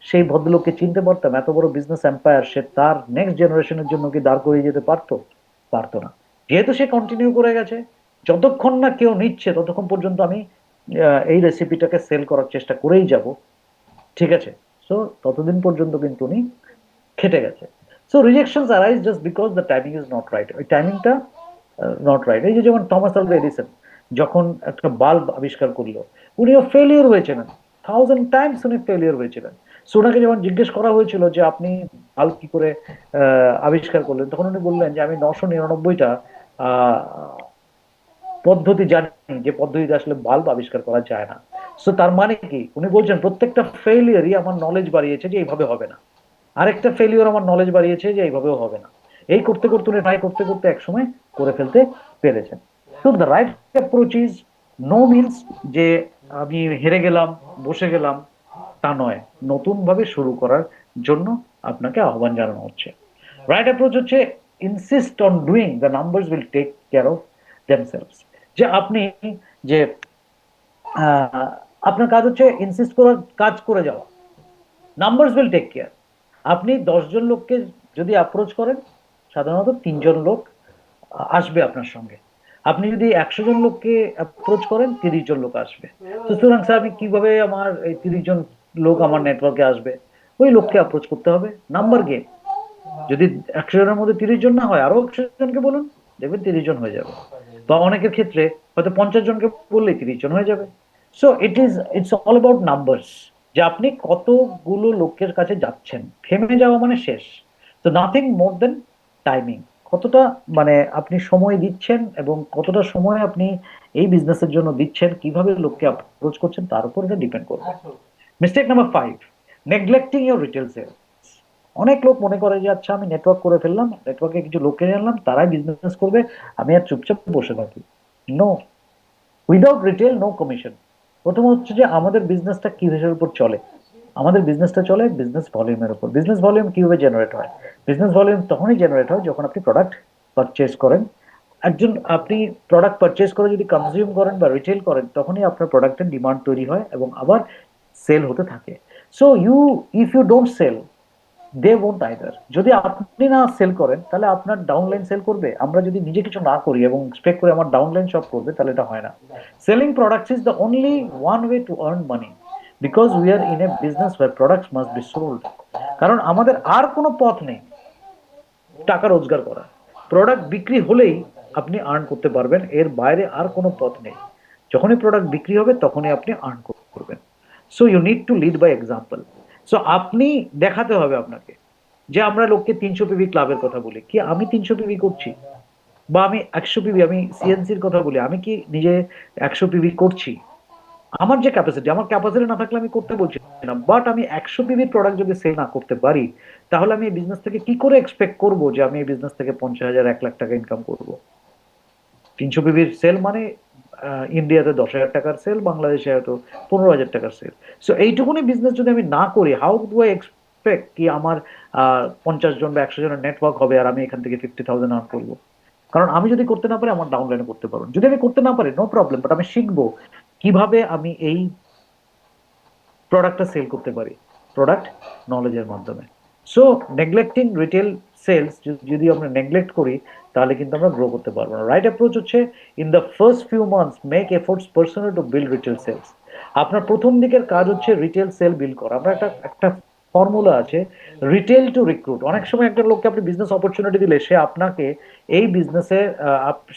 সেই ভদ্রলোককে চিনতে পারতাম? এত বড় বিজনেস এম্পায়ার, সে তার নেক্সট জেনারেশনের জন্য কি দাঁড় করিয়ে যেতে পারতো? পারতো না। যেহেতু সে কন্টিনিউ করে গেছে, যতক্ষণ না কেউ নিচ্ছে ততক্ষণ পর্যন্ত আমি এই রেসিপিটাকে সেল করার চেষ্টা করেই যাব, ঠিক আছে? সো ততদিন পর্যন্ত কিন্তু উনি খেটে গেছে। So rejections arise just because the timing is not right. ওই টাইমিংটা নট রাইট। এই যে যেমন থমাস আলভা এডিসন যখন একটা বাল্ব আবিষ্কার করলো, উনিও ফেলিওর হয়েছিলেন, 1000 টাইমস উনি ফেলিওর হয়েছিলেন। সো ওনাকে যখন জিজ্ঞেস করা হয়েছিল যে আপনি বাল্ব কি করে আবিষ্কার করলেন, তখন উনি বললেন যে আমি 999টা পদ্ধতি জানি, যে পদ্ধতিতে আসলে বাল্ব আবিষ্কার করা যায় না। সো তার মানে কি, উনি বলছেন প্রত্যেকটা ফেলিয়ারই আমার নলেজ বাড়িয়েছে যে এইভাবে হবে না, আরেকটা ফেলিওর আমার নলেজ বাড়িয়েছে যে এইভাবেও হবে না। এই করতে করতে উনি ট্রাই করতে করতে একসময় করে ফেলতে পেরেছেন। তো the right approach is no means যে আমি হেরে গেলাম, বসে গেলাম, তা নয়। নতুন ভাবে শুরু করার জন্য আপনাকে আহ্বান জানানো হচ্ছে। রাইট অ্যাপ্রোচ হচ্ছে insist on doing, the numbers will take care of themselves. যে আপনি যে আপনার কাজ হচ্ছে ইনসিস্ট করার, কাজ করে যাওয়া, নাম্বারস উইল টেক কেয়ার। আপনি 10 জন লোককে যদি অ্যাপ্রোচ করেন, সাধারণত 3 জন লোক আসবে আপনার সঙ্গে। আপনি যদি 100 জন লোককে অ্যাপ্রোচ করেন, 30 জন লোক আসবে। তো সুতরাং স্যার, আমি কিভাবে আমার এই 30 জন লোক আমার নেটওয়ার্কে আসবে? ওই লোককে অ্যাপ্রোচ করতে হবে, নাম্বার গেম। যদি 100 জনের মধ্যে 30 জন না হয়, আরো 100 জনকে বলুন, দেখবেন 30 জন হয়ে যাবে। বা অনেকের ক্ষেত্রে হয়তো 50 জনকে বললেই 30 জন হয়ে যাবে। So it's all about numbers, যে আপনি কতগুলো লোকের কাছে যাচ্ছেন। থেমে যাওয়া মানে শেষ। তো নাথিং মোর দেন টাইমিং। কতটা মানে আপনি সময় দিচ্ছেন, এবং কতটা সময় আপনি এই বিজনেসের জন্য দিচ্ছেন, কিভাবে লোককে অ্যাপ্রোচ করছেন, তার উপর এটা ডিপেন্ড করবে। Mistake number 5, neglecting your retail sale. অনেক লোক মনে করে যে আচ্ছা আমি নেটওয়ার্ক করে ফেললাম, নেটওয়ার্কে কিছু লোককে আনলাম, তারাই বিজনেস করবে, আমি আর চুপচাপ বসে থাকি। No, without retail no commission. প্রথম হচ্ছে যে আমাদের বিজনেসটা কিসের উপর চলে? আমাদের বিজনেসটা চলে বিজনেস ভলিউমের উপর। বিজনেস ভলিউম কিভাবে জেনারেট হয়? বিজনেস ভলিউম তখনই জেনারেট হয় যখন আপনি প্রোডাক্ট পারচেজ করেন। একজন আপনি প্রোডাক্ট পারচেজ করে যদি কনজিউম করেন বা রিটেল করেন, তখনই আপনার প্রোডাক্টের ডিমান্ড তৈরি হয় এবং আবার সেল হতে থাকে। So if you don't sell, they won't either. যদি আপনি না সেল করেন, তাহলে আপনার ডাউনলাইন সেল করবে? আমরা যদি নিজে কিছু না করি এবং এক্সপেক্ট করি আমার ডাউনলাইন সব করবে, তাহলে এটা হয় না। Selling products is the only one way to earn money, because we are in a business where products must be sold. কারণ আমাদের আর কোনো পথ নেই টাকা রোজগার করার। প্রোডাক্ট বিক্রি হলেই আপনি আর্ন করতে পারবেন, এর বাইরে আর কোনো পথ নেই। যখনই প্রোডাক্ট বিক্রি হবে তখনই আপনি আর্ন করবেন। So you need to lead by example. So আপনি দেখাতে হবে আপনাকে, যে আমরা লোককে 300 পিভি ক্লাবের কথা বলি, কি আমি 300 পিভি করছি? বা আমি 100 পিভি, আমি সিএনসির কথা বলি, আমি কি নিজে 100 পিভি করছি? আমার যে ক্যাপাসিটি, আমার ক্যাপাসিটি না থাকলে আমি করতে বলছি না, বাট আমি 100 পিভির প্রোডাক্ট যদি সেল না করতে পারি, তাহলে আমি এই বিজনেস থেকে কি করে এক্সপেক্ট করবো যে আমি এই বিজনেস থেকে 50,000 1 লাখ টাকা ইনকাম করব? 300 পিভির সেল মানে ইন্ডিয়াতে 10,000 টাকার সেল, বাংলাদেশে হয়তো 15,000 টাকার সেল। সো এইটুকুনি বিজনেস যদি আমি না করি, হাউ ডু আই এক্সপেক্ট কি আমার 50 জন বা 100 জনের নেটওয়ার্ক হবে আর আমি এখান থেকে 50,000 আর্ন করবো? কারণ আমি যদি করতে না পারি, আমার ডাউনলাইনে করতে পারবো। যদি আমি করতে না পারি, নো প্রবলেম, বাট আমি শিখবো কিভাবে আমি এই প্রোডাক্টটা সেল করতে পারি, প্রোডাক্ট নলেজের মাধ্যমে। সো নেগলেক্টিং রিটেল সেলস, যদি আমরা নেগলেক্ট করি তাহলে কিন্তু আমরা গ্রো করতে পারবো না। রাইট অ্যাপ্রোচ হচ্ছে, in the first few months make efforts personal to build retail sales. আপনার প্রথম দিকের কাজ হচ্ছে রিটেল সেল বিল্ড করা। আমরা একটা একটা ফর্মুলা আছে, রিটেল টু রিক্রুট। অনেক সময় একটা লোককে আপনি বিজনেস অপরচুনিটি দিলে সে আপনাকে এই বিজনেসে,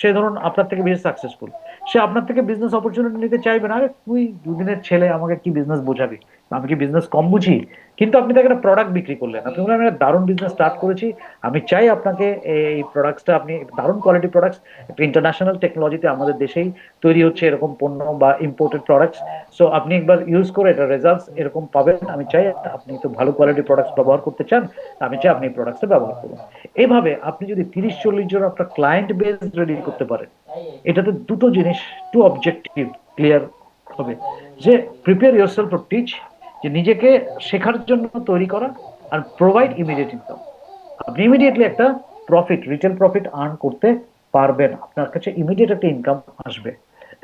সে ধরুন আপনার থেকে বেশি সাকসেসফুল, সে আপনার থেকে বিজনেস অপরচুনিটি নিতে চাইবে না। আরে তুই দুদিনের ছেলে, আমাকে কি বিজনেস বোঝাবি, আমি কি বিজনেস কম বুঝি? কিন্তু আপনি তাকে একটা প্রোডাক্ট বিক্রি করলেন, আপনি বললেন আমি একটা দারুণ বিজনেস স্টার্ট করেছি, আমি চাই আপনাকে এই প্রোডাক্টসটা, আপনি দারুণ কোয়ালিটি প্রোডাক্টস, একটা ইন্টারন্যাশনাল টেকনোলজিতে আমাদের দেশেই তৈরি হচ্ছে এরকম পণ্য বা ইম্পোর্টেড প্রোডাক্টস, সো আপনি একবার ইউজ করে এটা রেজাল্টস এরকম পাবেন, আমি চাই আপনি তো ভালো কোয়ালিটি প্রোডাক্টস ব্যবহার করতে চান, আমি চাই আপনি এই প্রোডাক্টসটা ব্যবহার করুন। এইভাবে আপনি যদি 30-40 জন আপনার ক্লায়েন্ট বেস রেডি করতে পারেন, এটাতে দুটো জিনিস, টু অবজেক্টিভ ক্লিয়ার হবে, যে প্রিপেয়ার ইয়োরসেলফ টু টিচ, যে নিজেকে শেখার জন্য তৈরি করা, আর প্রোভাইড ইমিডিয়েট ইনকাম। আপনি ইমিডিয়েটলি একটা প্রফিট, রিটেল প্রফিট আর্ন করতে পারবেন, আপনার কাছে ইমিডিয়েট একটা ইনকাম আসবে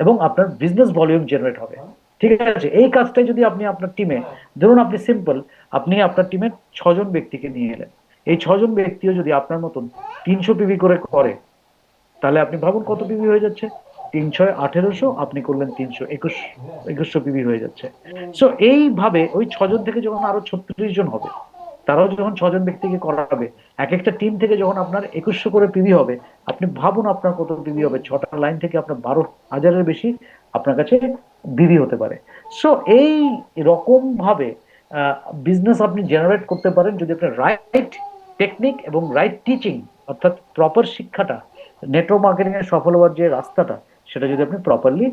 এবং আপনার বিজনেস ভলিউম জেনারেট হবে। ঠিক আছে, এই কাজটাই যদি আপনি আপনার টিমে, ধরুন আপনি সিম্পল, আপনি আপনার টিমে 6 জন ব্যক্তিকে নিয়ে এলেন, এই 6 জন ব্যক্তিও যদি আপনার মতন 300 পিভি করে করে, তাহলে আপনি ভাবুন কত পিভি হয়ে যাচ্ছে। 3 × 6 = 1800, আপনি করলেন 300, 2100 পিভি হয়ে যাচ্ছে। সো এইভাবে ওই 6 জন থেকে যখন আরো 36 জন হবে, তারাও যখন 6 জন ব্যক্তিকে করাবে, এক একটা টিম থেকে যখন আপনার 2100 করে পিভি হবে, আপনি ভাবুন আপনার কত পিভি হবে। 6টা লাইন থেকে আপনার 12,000-এর বেশি আপনার কাছে বিভি হতে পারে। সো এই রকম ভাবে বিজনেস আপনি জেনারেট করতে পারেন, যদি আপনি রাইট টেকনিক এবং রাইট টিচিং, অর্থাৎ প্রপার শিক্ষাটা, নেটওয়ার্ক মার্কেটিং এর সফল হওয়ার যে রাস্তাটা, সেটা যদি আপনি প্রপারলি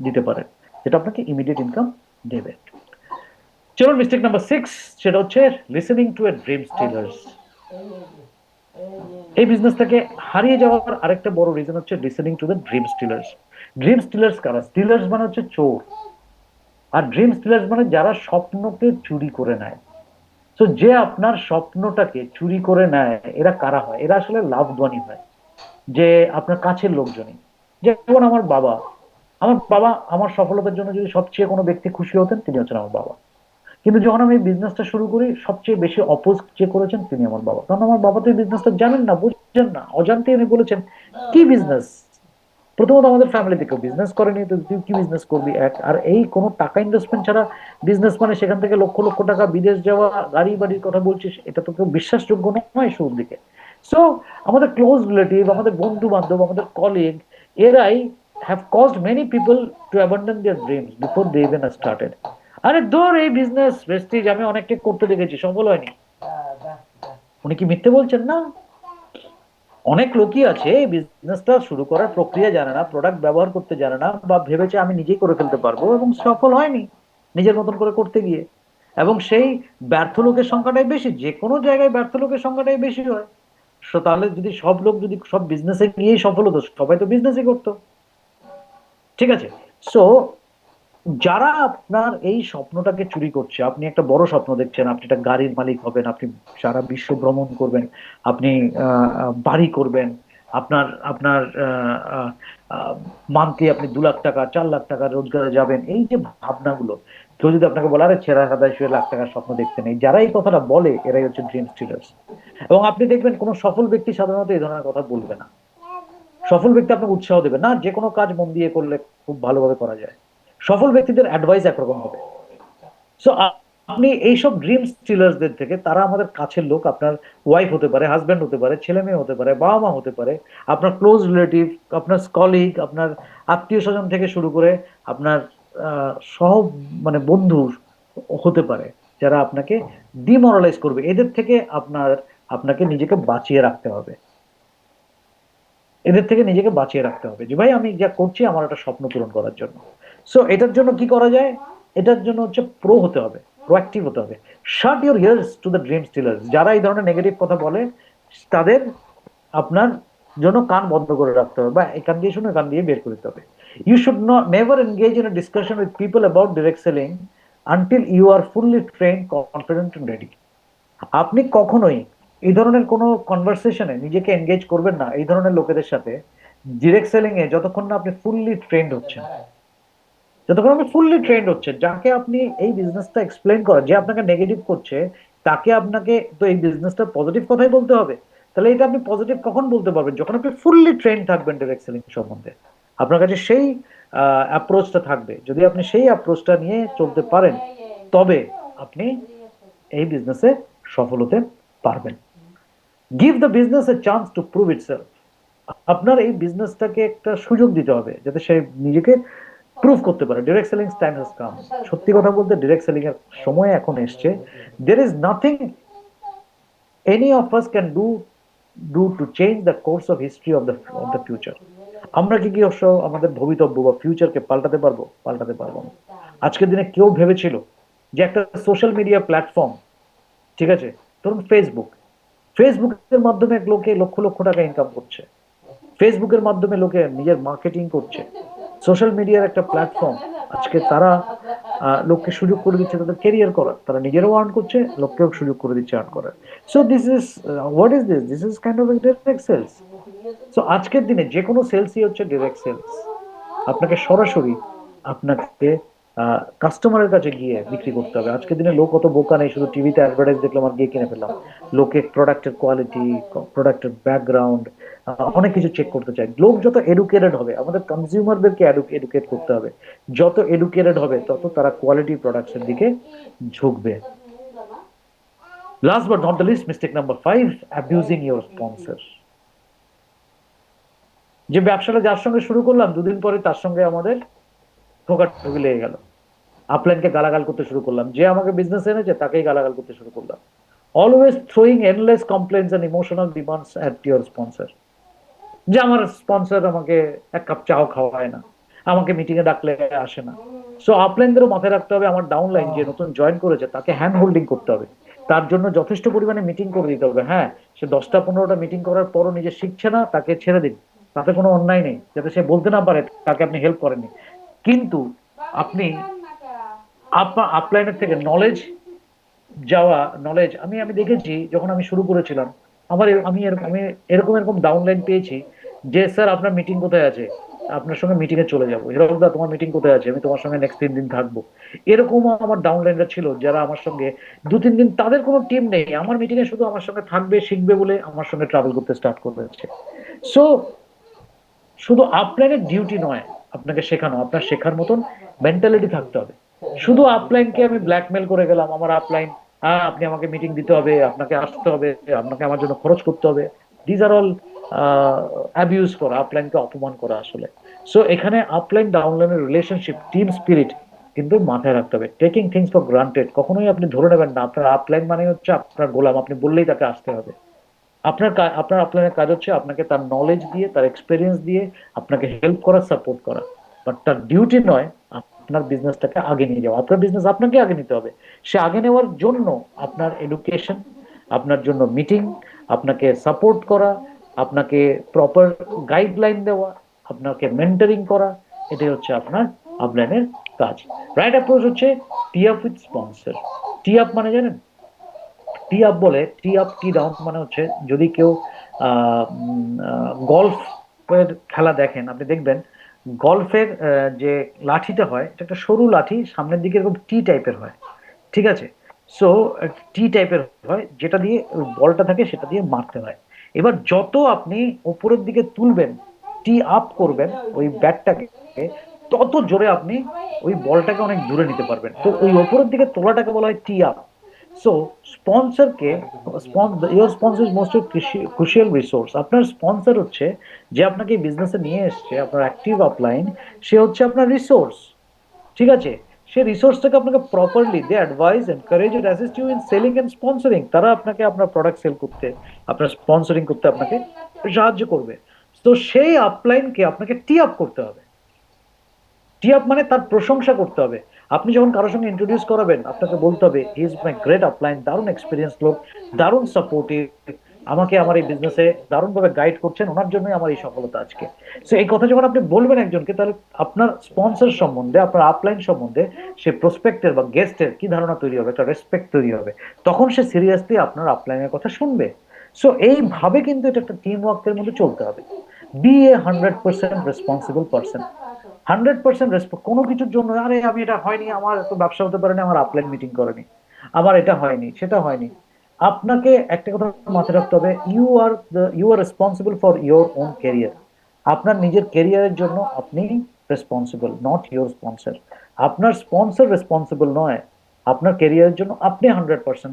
দিতে পারেন, যেটা আপনাকে ইমিডিয়েট ইনকাম দেবে। চলুন মিস্টেক নাম্বার 6, সেটা হচ্ছে listening to a dream stealers. এই বিজনেস থেকে হারিয়ে যাওয়ার আরেকটা বড় রিজন হচ্ছে listening to the dream stealers. Dream stealers কারা? স্টিলার্স মানে হচ্ছে চোর, আর ড্রিম স্টিলার্স মানে যারা স্বপ্নকে চুরি করে নেয়। তো যে আপনার স্বপ্নটাকে চুরি করে নেয়, এরা কারা হয়? এরা আসলে লাভবানই হয়, যে আপনার কাছের লোকজনই। যেমন আমার বাবা আমার সফলতার জন্য যদি সবচেয়ে কোনো ব্যক্তি খুশি হতেন, তিনি হচ্ছেন আমার বাবা। কিন্তু যখন আমি বিজনেসটা শুরু করি, সবচেয়ে বেশি অপোজ যে করেছেন তিনি আমার বাবা, কারণ আমার বাবা তো এই বিজনেসটা জানেন না, বুঝছেন না, অজান্তে উনি বলেছেন কি বিজনেস। প্রথমত আমাদের ফ্যামিলিতে কেউ বিজনেস করেনি, তো তুই কি বিজনেস করবি? এক, আর এই কোনো টাকা ইনভেস্টমেন্ট ছাড়া বিজনেস মানে সেখান থেকে লক্ষ লক্ষ টাকা বিদেশ যাওয়া, গাড়ি বাড়ির কথা বলছিস, এটা তো কেউ বিশ্বাসযোগ্য নয় শুরুর দিকে। সো আমাদের ক্লোজ রিলেটিভ, আমাদের বন্ধু বান্ধব, আমাদের কলিগ, এরাই have caused many people to abandon their dreams before they even started. আরে ধর এই বিজনেস প্রেস্টিজ, আমি অনেককে করতে দেখেছি, সফল হয়নি। উনি কি মিথ্যে বলছেন? না, অনেক লোকই আছে এই বিজনেসটা শুরু করার প্রক্রিয়া জানে না, প্রোডাক্ট ব্যবহার করতে জানে না, বা ভেবেছে আমি নিজেই করে ফেলতে পারবো এবং সফল হয়নি নিজের মতন করে করতে গিয়ে। এবং সেই ব্যর্থ লোকের সংখ্যাটাই বেশি, যে কোনো জায়গায় ব্যর্থ লোকের সংখ্যাটাই বেশি হয়। তাহলে যদি সব লোক যদি সব বিজনেসে গিয়েই সফল হতো, সবাই তো বিজনেসই করতো। ঠিক আছে, সো যারা আপনার এই স্বপ্নটাকে চুরি করছে, আপনি একটা বড় স্বপ্ন দেখছেন, আপনি একটা গাড়ির মালিক হবেন, আপনি সারা বিশ্ব ভ্রমণ করবেন, আপনি বাড়ি করবেন, আপনার আপনার মান্থলি আপনি 2 লাখ টাকা 4 লাখ টাকা রোজগারে যাবেন, এই যে ভাবনাগুলো, কেউ যদি আপনাকে বলে আরে ছেঁড়া সাদা 1,00,000 টাকার স্বপ্ন দেখতে নেই, যারা এই কথাটা বলে এরাই হচ্ছে ড্রিম স্টিলার্স। এবং আপনি দেখবেন কোনো সফল ব্যক্তি সাধারণত এই ধরনের কথা বলবে না। সফল ব্যক্তি আপনাকে উৎসাহ দেবে না, যে কোনো কাজ মন দিয়ে করলে খুব ভালোভাবে করা যায়। সফল ব্যক্তিদের অ্যাডভাইস একরকম হবে। সো আপনি এইসব ড্রিম স্টিলার্সদের থেকে, তারা আমাদের কাছের লোক, আপনার ওয়াইফ হতে পারে, হাজব্যান্ড হতে পারে, ছেলে মেয়ে হতে পারে, বাবা মা হতে পারে, আপনার ক্লোজ রিলেটিভ, আপনার কলিগ, আপনার আত্মীয় স্বজন থেকে শুরু করে আপনার সহ মানে বন্ধু হতে পারে, যারা আপনাকে ডিমোরালাইজ করবে। এদের থেকে আপনাকে নিজেকে বাঁচিয়ে রাখতে হবে। এদের থেকে নিজেকে বাঁচিয়ে রাখতে হবে, যে ভাই আমি যা করছি আমার একটা স্বপ্ন পূরণ করার জন্য। সো এটার জন্য কি করা যায়? এটার জন্য হচ্ছে প্রো হতে হবে, প্রোঅ্যাক্টিভ হতে হবে। Shut your ears to the dream stealers. যারা এই ধরনের নেগেটিভ কথা বলে, তাদের আপনার জন্য কান বন্ধ করে রাখতে হবে, বা এখান দিয়ে শুনে কান দিয়ে বের করে দিতে হবে। You should not never engage in a discussion with people about direct selling until you are fully train, confident and ready. আপনি কখনোই এই ধরনের কোনো কনভারসেশনে নিজেকে এনগেজ করবেন না এই ধরনের লোকেদের সাথে, ডিরেক্ট সেলিং এ, যতক্ষণ না আপনি ফুললি ট্রেন্ড হচ্ছেন। যতক্ষণ আপনি ফুললি ট্রেন্ড হচ্ছে, যাকে আপনি এই বিজনেসটা এক্সপ্লেন করা, যে আপনাকে নেগেটিভ করছে, তাকে আপনাকে তো এই বিজনেসটা পজিটিভ কথাই বলতে হবে। তাহলে এটা আপনি পজিটিভ কখন বলতে পারবেন? যখন আপনি ফুললি ট্রেন্ড থাকবেন ডাইরেক্ট সেলিং সম্বন্ধে, আপনার কাছে সেই অ্যাপ্রোচটা থাকবে। যদি আপনি সেই অ্যাপ্রোচটা নিয়ে চলতে পারেন, তবে আপনি এই বিজনেসে সফল হতে পারবেন। Give the business A chance to prove itself. আপনার এই বিজনেসটাকে একটা সুযোগ দিতে হবে যাতে সে নিজেকে প্রুভ করতে পারে। Direct selling time has come. সত্যি কথা বলতে ডিরেক্ট সেলিং এর সময় এখন এসছে। There is nothing any of us can do to change the course of history of the future. আমরা কি কি অবশ্য আমাদের ভবিতব্য বা ফিউচারকে পাল্টাতে পারবো? পাল্টাতে পারবো না। আজকের দিনে কেউ ভেবেছিল যে একটা সোশ্যাল মিডিয়া প্ল্যাটফর্ম, ঠিক আছে, ধরুন ফেসবুক, ফেসবুকের মাধ্যমে লোকে লক্ষ লক্ষ টাকা ইনকাম করছে, ফেসবুকের মাধ্যমে লোকে নিজের মার্কেটিং করছে। সোশ্যাল মিডিয়ার একটা প্ল্যাটফর্ম, আজকে তারা লোককে সুযোগ করে দিচ্ছে তাদের কেরিয়ার করার, তারা নিজেরাও আর্ন করছে, লোককেও সুযোগ করে দিচ্ছে আর্ন করার। So this is what is this, this is kind of direct sales. So আজকের দিনে যে কোনো সেলসই হচ্ছে ডাইরেক্ট সেলস। আপনাকে সরাসরি আপনাকে কাস্টমারের কাছে গিয়ে বিক্রি করতে হবে। আজকের দিনে লোক অত বোকা নেই শুধু টিভিতে অ্যাডভার্টাইজ দেখলাম আর গিয়ে কিনে ফেললাম। লোকে প্রোডাক্টের কোয়ালিটি, প্রোডাক্টের ব্যাকগ্রাউন্ড, অনেক কিছু চেক করতে চায়। লোক যত এডুকেটেড হবে, আমাদের কনজিউমারদেরকে এডুকেট করতে হবে। যত এডুকেটেড হবে তত তারা কোয়ালিটি প্রোডাক্টসের দিকে ঝুঁকবে। Last but not the least, mistake number 5, abusing your sponsor. যে ব্যবসাটা যার সঙ্গে শুরু করলাম, দুদিন পরে তার সঙ্গে আমাদের ঠোকাঠুকি লেগে গেল। আপলাইনকে গালাগাল করতে শুরু করলাম, যে আমাকে বিজনেস এনেছে তাকেই গালাগাল করতে শুরু করলাম। Always throwing endless complaints and emotional demands at your sponsor. যে আমার স্পন্সর আমাকে এক কাপ চাও খাওয়ায় না, আমাকে মিটিং এ ডাকলে আসে না। সো আপলাইনদেরও মাথায় রাখতে হবে, আমার ডাউনলাইন যে নতুন জয়েন করেছে তাকে হ্যান্ড হোল্ডিং করতে হবে, তার জন্য যথেষ্ট পরিমাণে মিটিং করে দিতে হবে। হ্যাঁ, সে 10টা 15টা মিটিং করার পরও নিজে শিখছে না, তাকে ছেড়ে দিন, তাতে কোনো অন্যায় নেই, যাতে সে বলতে না পারে তাকে আপনি হেল্প করেননি। কিন্তু আপনি আপলাইনের থেকে নলেজ যাওয়া, নলেজ, আমি আমি দেখেছি যখন আমি শুরু করেছিলাম, আমি এরকম এরকম ডাউনলাইন পেয়েছি যে স্যার আপনার মিটিং কোথায় আছে, আপনার সঙ্গে মিটিং এ চলে যাবো। হিরকদা তোমার মিটিং কোথায় আছে, আমি তোমার সঙ্গে নেক্সট 3 দিন থাকবো। এরকমও আমার ডাউনলাইনরা ছিল যারা আমার সঙ্গে 2-3 দিন, তাদের কোনো টিম নেই, আমার মিটিং এ শুধু আমার সঙ্গে থাকবে, শিখবে বলে আমার সঙ্গে ট্রাভেল করতে স্টার্ট করেছে। সো শুধু আপলাইনের ডিউটি নয় আপনাকে শেখানো, আপনার শেখার মতন মেন্টালিটি থাকতে হবে। শুধু আপলাইনকে আমি ব্ল্যাকমেল করে গেলাম, আমার আপলাইন, হ্যাঁ আপনি আমাকে মিটিং দিতে হবে, আপনাকে আসতে হবে, আপনাকে আমার জন্য খরচ করতে হবে, দিজ আর অল অ্যাবিউজ করা, আপলাইনকে অপমান করা আসলে। সো এখানে আপলাইন ডাউনলাইনের রিলেশনশিপ, টিম স্পিরিট কিন্তু মাথায় রাখতে হবে। টেকিং থিংস ফর গ্রান্টেড কখনোই আপনি ধরে নেবেন না আপনার আপলাইন মানে হচ্ছে আপনার গোলাম, আপনি বললেই তাকে আসতে হবে। আপনার আপনার কাজ হচ্ছে আপনাকে তার নলেজ দিয়ে, তার এক্সপিরিয়েন্স দিয়ে আপনাকে হেল্প করা, সাপোর্ট করা। বাট তার ডিউটি নয় আপনার বিজনেসটাকে আগে নিয়ে যাওয়া। আপনার বিজনেস আপনাকে আগে নিতে হবে। সে আগে নেওয়ার জন্য আপনার এডুকেশন, আপনার জন্য মিটিং, আপনাকে সাপোর্ট করা, আপনাকে প্রপার গাইডলাইন দেওয়া, আপনাকে মেন্টরিং করা, এটাই হচ্ছে আপনার আপলাইনের কাজ। রাইট অ্যাপ্রোচ হচ্ছে tee up with sponsor. Tee up মানে জানেন? টি আপ বলে, টি আপ টি ডাউন মানে হচ্ছে, যদি কেউ গল্ফের খেলা দেখেন, আপনি দেখবেন গল্ফের যে লাঠিটা হয়, এটা একটা সরু লাঠি, সামনের দিকে এরকম টি টাইপের হয়, ঠিক আছে? সো টি টাইপের হয়, যেটা দিয়ে বলটা থাকে সেটা দিয়ে মারতে হয়। এবার যত আপনি উপরের দিকে তুলবেন, টি আপ করবেন ওই ব্যাটটাকে, তত জোরে আপনি ওই বলটাকে অনেক দূরে নিতে পারবেন। তো ওই উপরের দিকে তোলাটাকে বলা হয় টি আপ। সো স্পন্সরকে, your sponsor is most crucial resource. আপনার স্পন্সর হচ্ছে যে আপনাকে বিজনেসে নিয়ে এসছে, আপনার অ্যাক্টিভ আপলাইন, সে হচ্ছে আপনার রিসোর্স, ঠিক আছে? সে রিসোর্সটাকে আপনাকে properly they advise, encourage and assist you in selling and sponsoring. তারা আপনাকে আপনার প্রোডাক্ট সেল করতে, আপনার স্পন্সরিং করতে আপনাকে সাহায্য করবে। তো সেই আপলাইনকে আপনাকে টি আপ করতে হবে। টি আপ মানে তার প্রশংসা করতে হবে। আপনি যখন কারোর সঙ্গে ইন্ট্রোডিউস করাবেন, আপনাকে বলতে হবে he is my great upline, দারুণ এক্সপিরিয়েন্স লোক, দারুণ সাপোর্টিভ, আমাকে আমার এই বিজনেসে দারুণ ভাবে গাইড করছেন, ওনার জন্যই আমার এই সফলতা আজকে। সো এই কথা যখন আপনি বলবেন একজনকে, তাহলে আপনার স্পন্সর সম্বন্ধে, আপনার আপলাইন সম্বন্ধে সে প্রসপেক্টের বা গেস্টের কি ধারণা তৈরি হবে, একটা রেসপেক্ট তৈরি হবে। তখন সে সিরিয়াসলি আপনার আপলাইনের কথা শুনবে। সো এইভাবে কিন্তু এটা একটা টিম ওয়ার্কের মধ্যে চলতে হবে। B A 100% responsible person. 100% কোনো কিছুর জন্য আরে আমি এটা হয়নি, আমার তো ব্যবসা হতে পারেনি, আমার আপলাইন মিটিং করেনি, আমার এটা হয়নি, সেটা হয়নি। আপনাকে একটা কথা মাথায় রাখতে হবে, you are responsible for your own career. আপনার নিজের ক্যারিয়ারের জন্য আপনি রেসপন্সিবল, নট ইওর স্পন্সর। আপনার স্পন্সর রেসপন্সিবল নয়, আপনার ক্যারিয়ারের জন্য আপনি 100%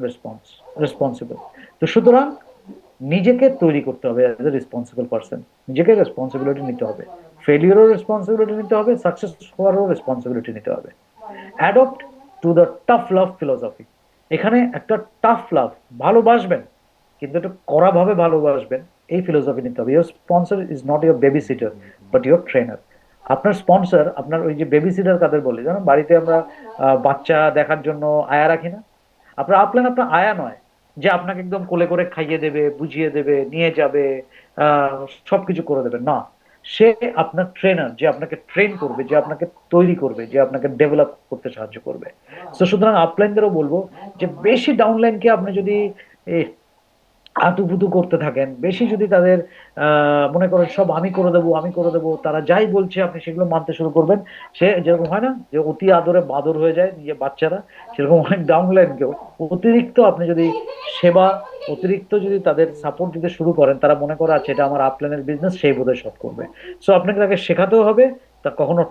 রেসপন্সিবল। তো সুতরাং নিজেকে তৈরি করতে হবে অ্যাজ এ রেসপন্সিবল পার্সন। নিজেকে রেসপন্সিবিলিটি নিতে হবে, ফেলিওরও রেসপন্সিবিলিটি নিতে হবে, সাকসেস হওয়ারও রেসপন্সিবিলিটি নিতে হবে। Adopt to the tough love philosophy. এখানে একটা টাফ লাভ, ভালোবাসবেন কিন্তু একটু কড়া ভাবে ভালোবাসবেন, এই ফিলোসফি নিতে হবে। Your sponsor is not your baby seater but your trainer. আপনার স্পন্সর, আপনার ওই যে বেবি সিটার কাদের বলে জানো, বাড়িতে আমরা বাচ্চা দেখার জন্য আয়া রাখি না? আপনার আপলাইন আপনার আয়া নয় যে আপনাকে একদম কোলে করে খাইয়ে দেবে, বুঝিয়ে দেবে, নিয়ে যাবে, আহ সবকিছু করে দেবে না। সে আপনার ট্রেনার, যে আপনাকে ট্রেন করবে, যে আপনাকে তৈরি করবে, যে আপনাকে ডেভেলপ করতে সাহায্য করবে। তো সুতরাং আপলাইনদেরও বলবো যে বেশি ডাউনলাইনকে আপনি যদি আতুপুতু করতে থাকেন, বেশি যদি তাদের মনে করেন সব আমি করে দেবো, আমি করে দেবো, তারা যাই বলছে আপনি সেগুলো মানতে শুরু করবেন, সে যেরকম হয় না যে অতি আদরে বাদর হয়ে যায় নিজে বাচ্চারা, সেরকম অনেক ডাউনলাইনকেও অতিরিক্ত আপনি যদি সেবা, অতিরিক্ত যদি তাদের সাপোর্ট দিতে শুরু করেন, তারা মনে করে আছে এটা আমার আপলাইনের বিজনেস, সেই বোধহয় সব করবে। সো আপনাকে তাকে শেখাতেও হবে, তা কখনো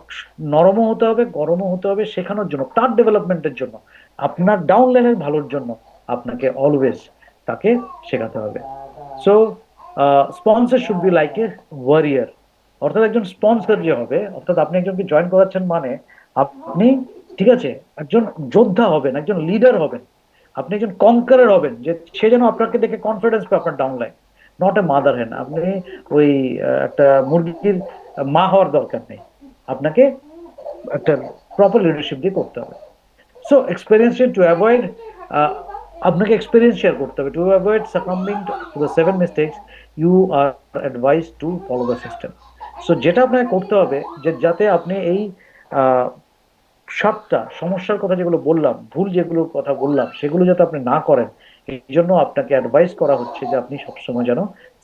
নরমও হতে হবে, গরমও হতে হবে, শেখানোর জন্য, তার ডেভেলপমেন্টের জন্য, আপনার ডাউনলাইনের ভালোর জন্য আপনাকে অলওয়েজ তাকে শেখাতে হবে। So sponsor should be like a warrior. অর্থাৎ একজন স্পন্সর যে হবে, অর্থাৎ আপনি একজনকে জয়েন করাচ্ছেন মানে আপনি, ঠিক আছে, একজন যোদ্ধা হবেন, একজন লিডার হবেন, আপনি একজন কনকারার হবেন, যে সে যেন আপনাকে দেখে কনফিডেন্স পায়, আপনার ডাউনলাইন, নট এ মাদার হেন। আপনি ওই একটা মুরগির মা হওয়ার দরকার নেই, আপনাকে একটা প্রপার লিডারশিপ দিয়ে করতে হবে। সো এক্সপেরিয়েন্স টু অ্যাভয়েড, আপনাকে এক্সপিরিয়েন্স শেয়ার করতে হবে। To avoid succumbing to the 7 mistakes, you are advise to follow the system. So যেটা আপনাকে করতে হবে, যে যাতে আপনি এই আহ, 7টা সমস্যার কথা যেগুলো বললাম, ভুল যেগুলো কথা বললাম, সেগুলো যাতে আপনি না করেন, এই জন্য আপনাকে অ্যাডভাইস করা হচ্ছে যে আপনি সবসময় যেন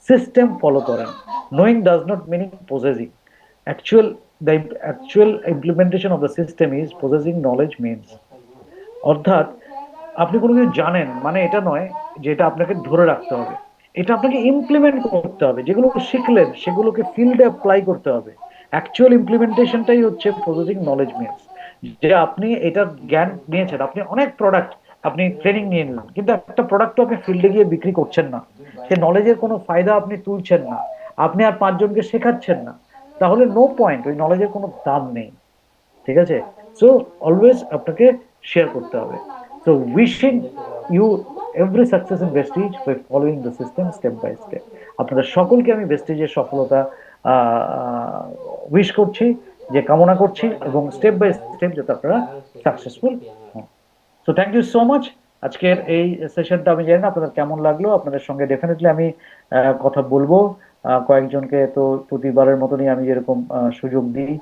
সিস্টেম ফলো করেন। Knowing does not meaning possessing, actual the actual implementation of the system is possessing knowledge means. অর্থাৎ আপনি কোনো কিছু জানেন মানে এটা নয় যে এটা আপনাকে ধরে রাখতে হবে, এটা আপনাকে ইমপ্লিমেন্ট করতে হবে। যেগুলো শিখলেন সেগুলোকে ফিল্ডে অ্যাপ্লাই করতে হবে। অ্যাকচুয়াল ইমপ্লিমেন্টেশনটাই হচ্ছে প্রসেসিং নলেজ মিনস। যে আপনি এটা জ্ঞান নিয়েছেন, আপনি অনেক প্রোডাক্ট, আপনি ট্রেনিং নিয়ে নিলেন, কিন্তু একটা প্রোডাক্টও আপনি ফিল্ডে গিয়ে বিক্রি করছেন না, সে নলেজের কোনো ফায়দা আপনি তুলছেন না, আপনি আর 5 জনকে শেখাচ্ছেন না, তাহলে নো পয়েন্ট, ওই নলেজের কোনো দাম নেই। ঠিক আছে? সো অলওয়েজ আপনাকে শেয়ার করতে হবে। So wishing you every success in Vestige by following the system step by step. আপনাদের সকলকে আমি ভেস্টিজের সফলতা উইশ করছি, যে কামনা করছি, এবং স্টেপ বাই স্টেপ যাতে আপনারা সাকসেসফুল হন। So thank you so much. আজকের এই সেশনটা আমি জানি না আপনাদের কেমন লাগলো, আপনাদের সঙ্গে ডেফিনেটলি আমি কথা বলবো। কয়েকজনকে তো প্রতিবারের মতনই আমি যেরকম সুযোগ দিই,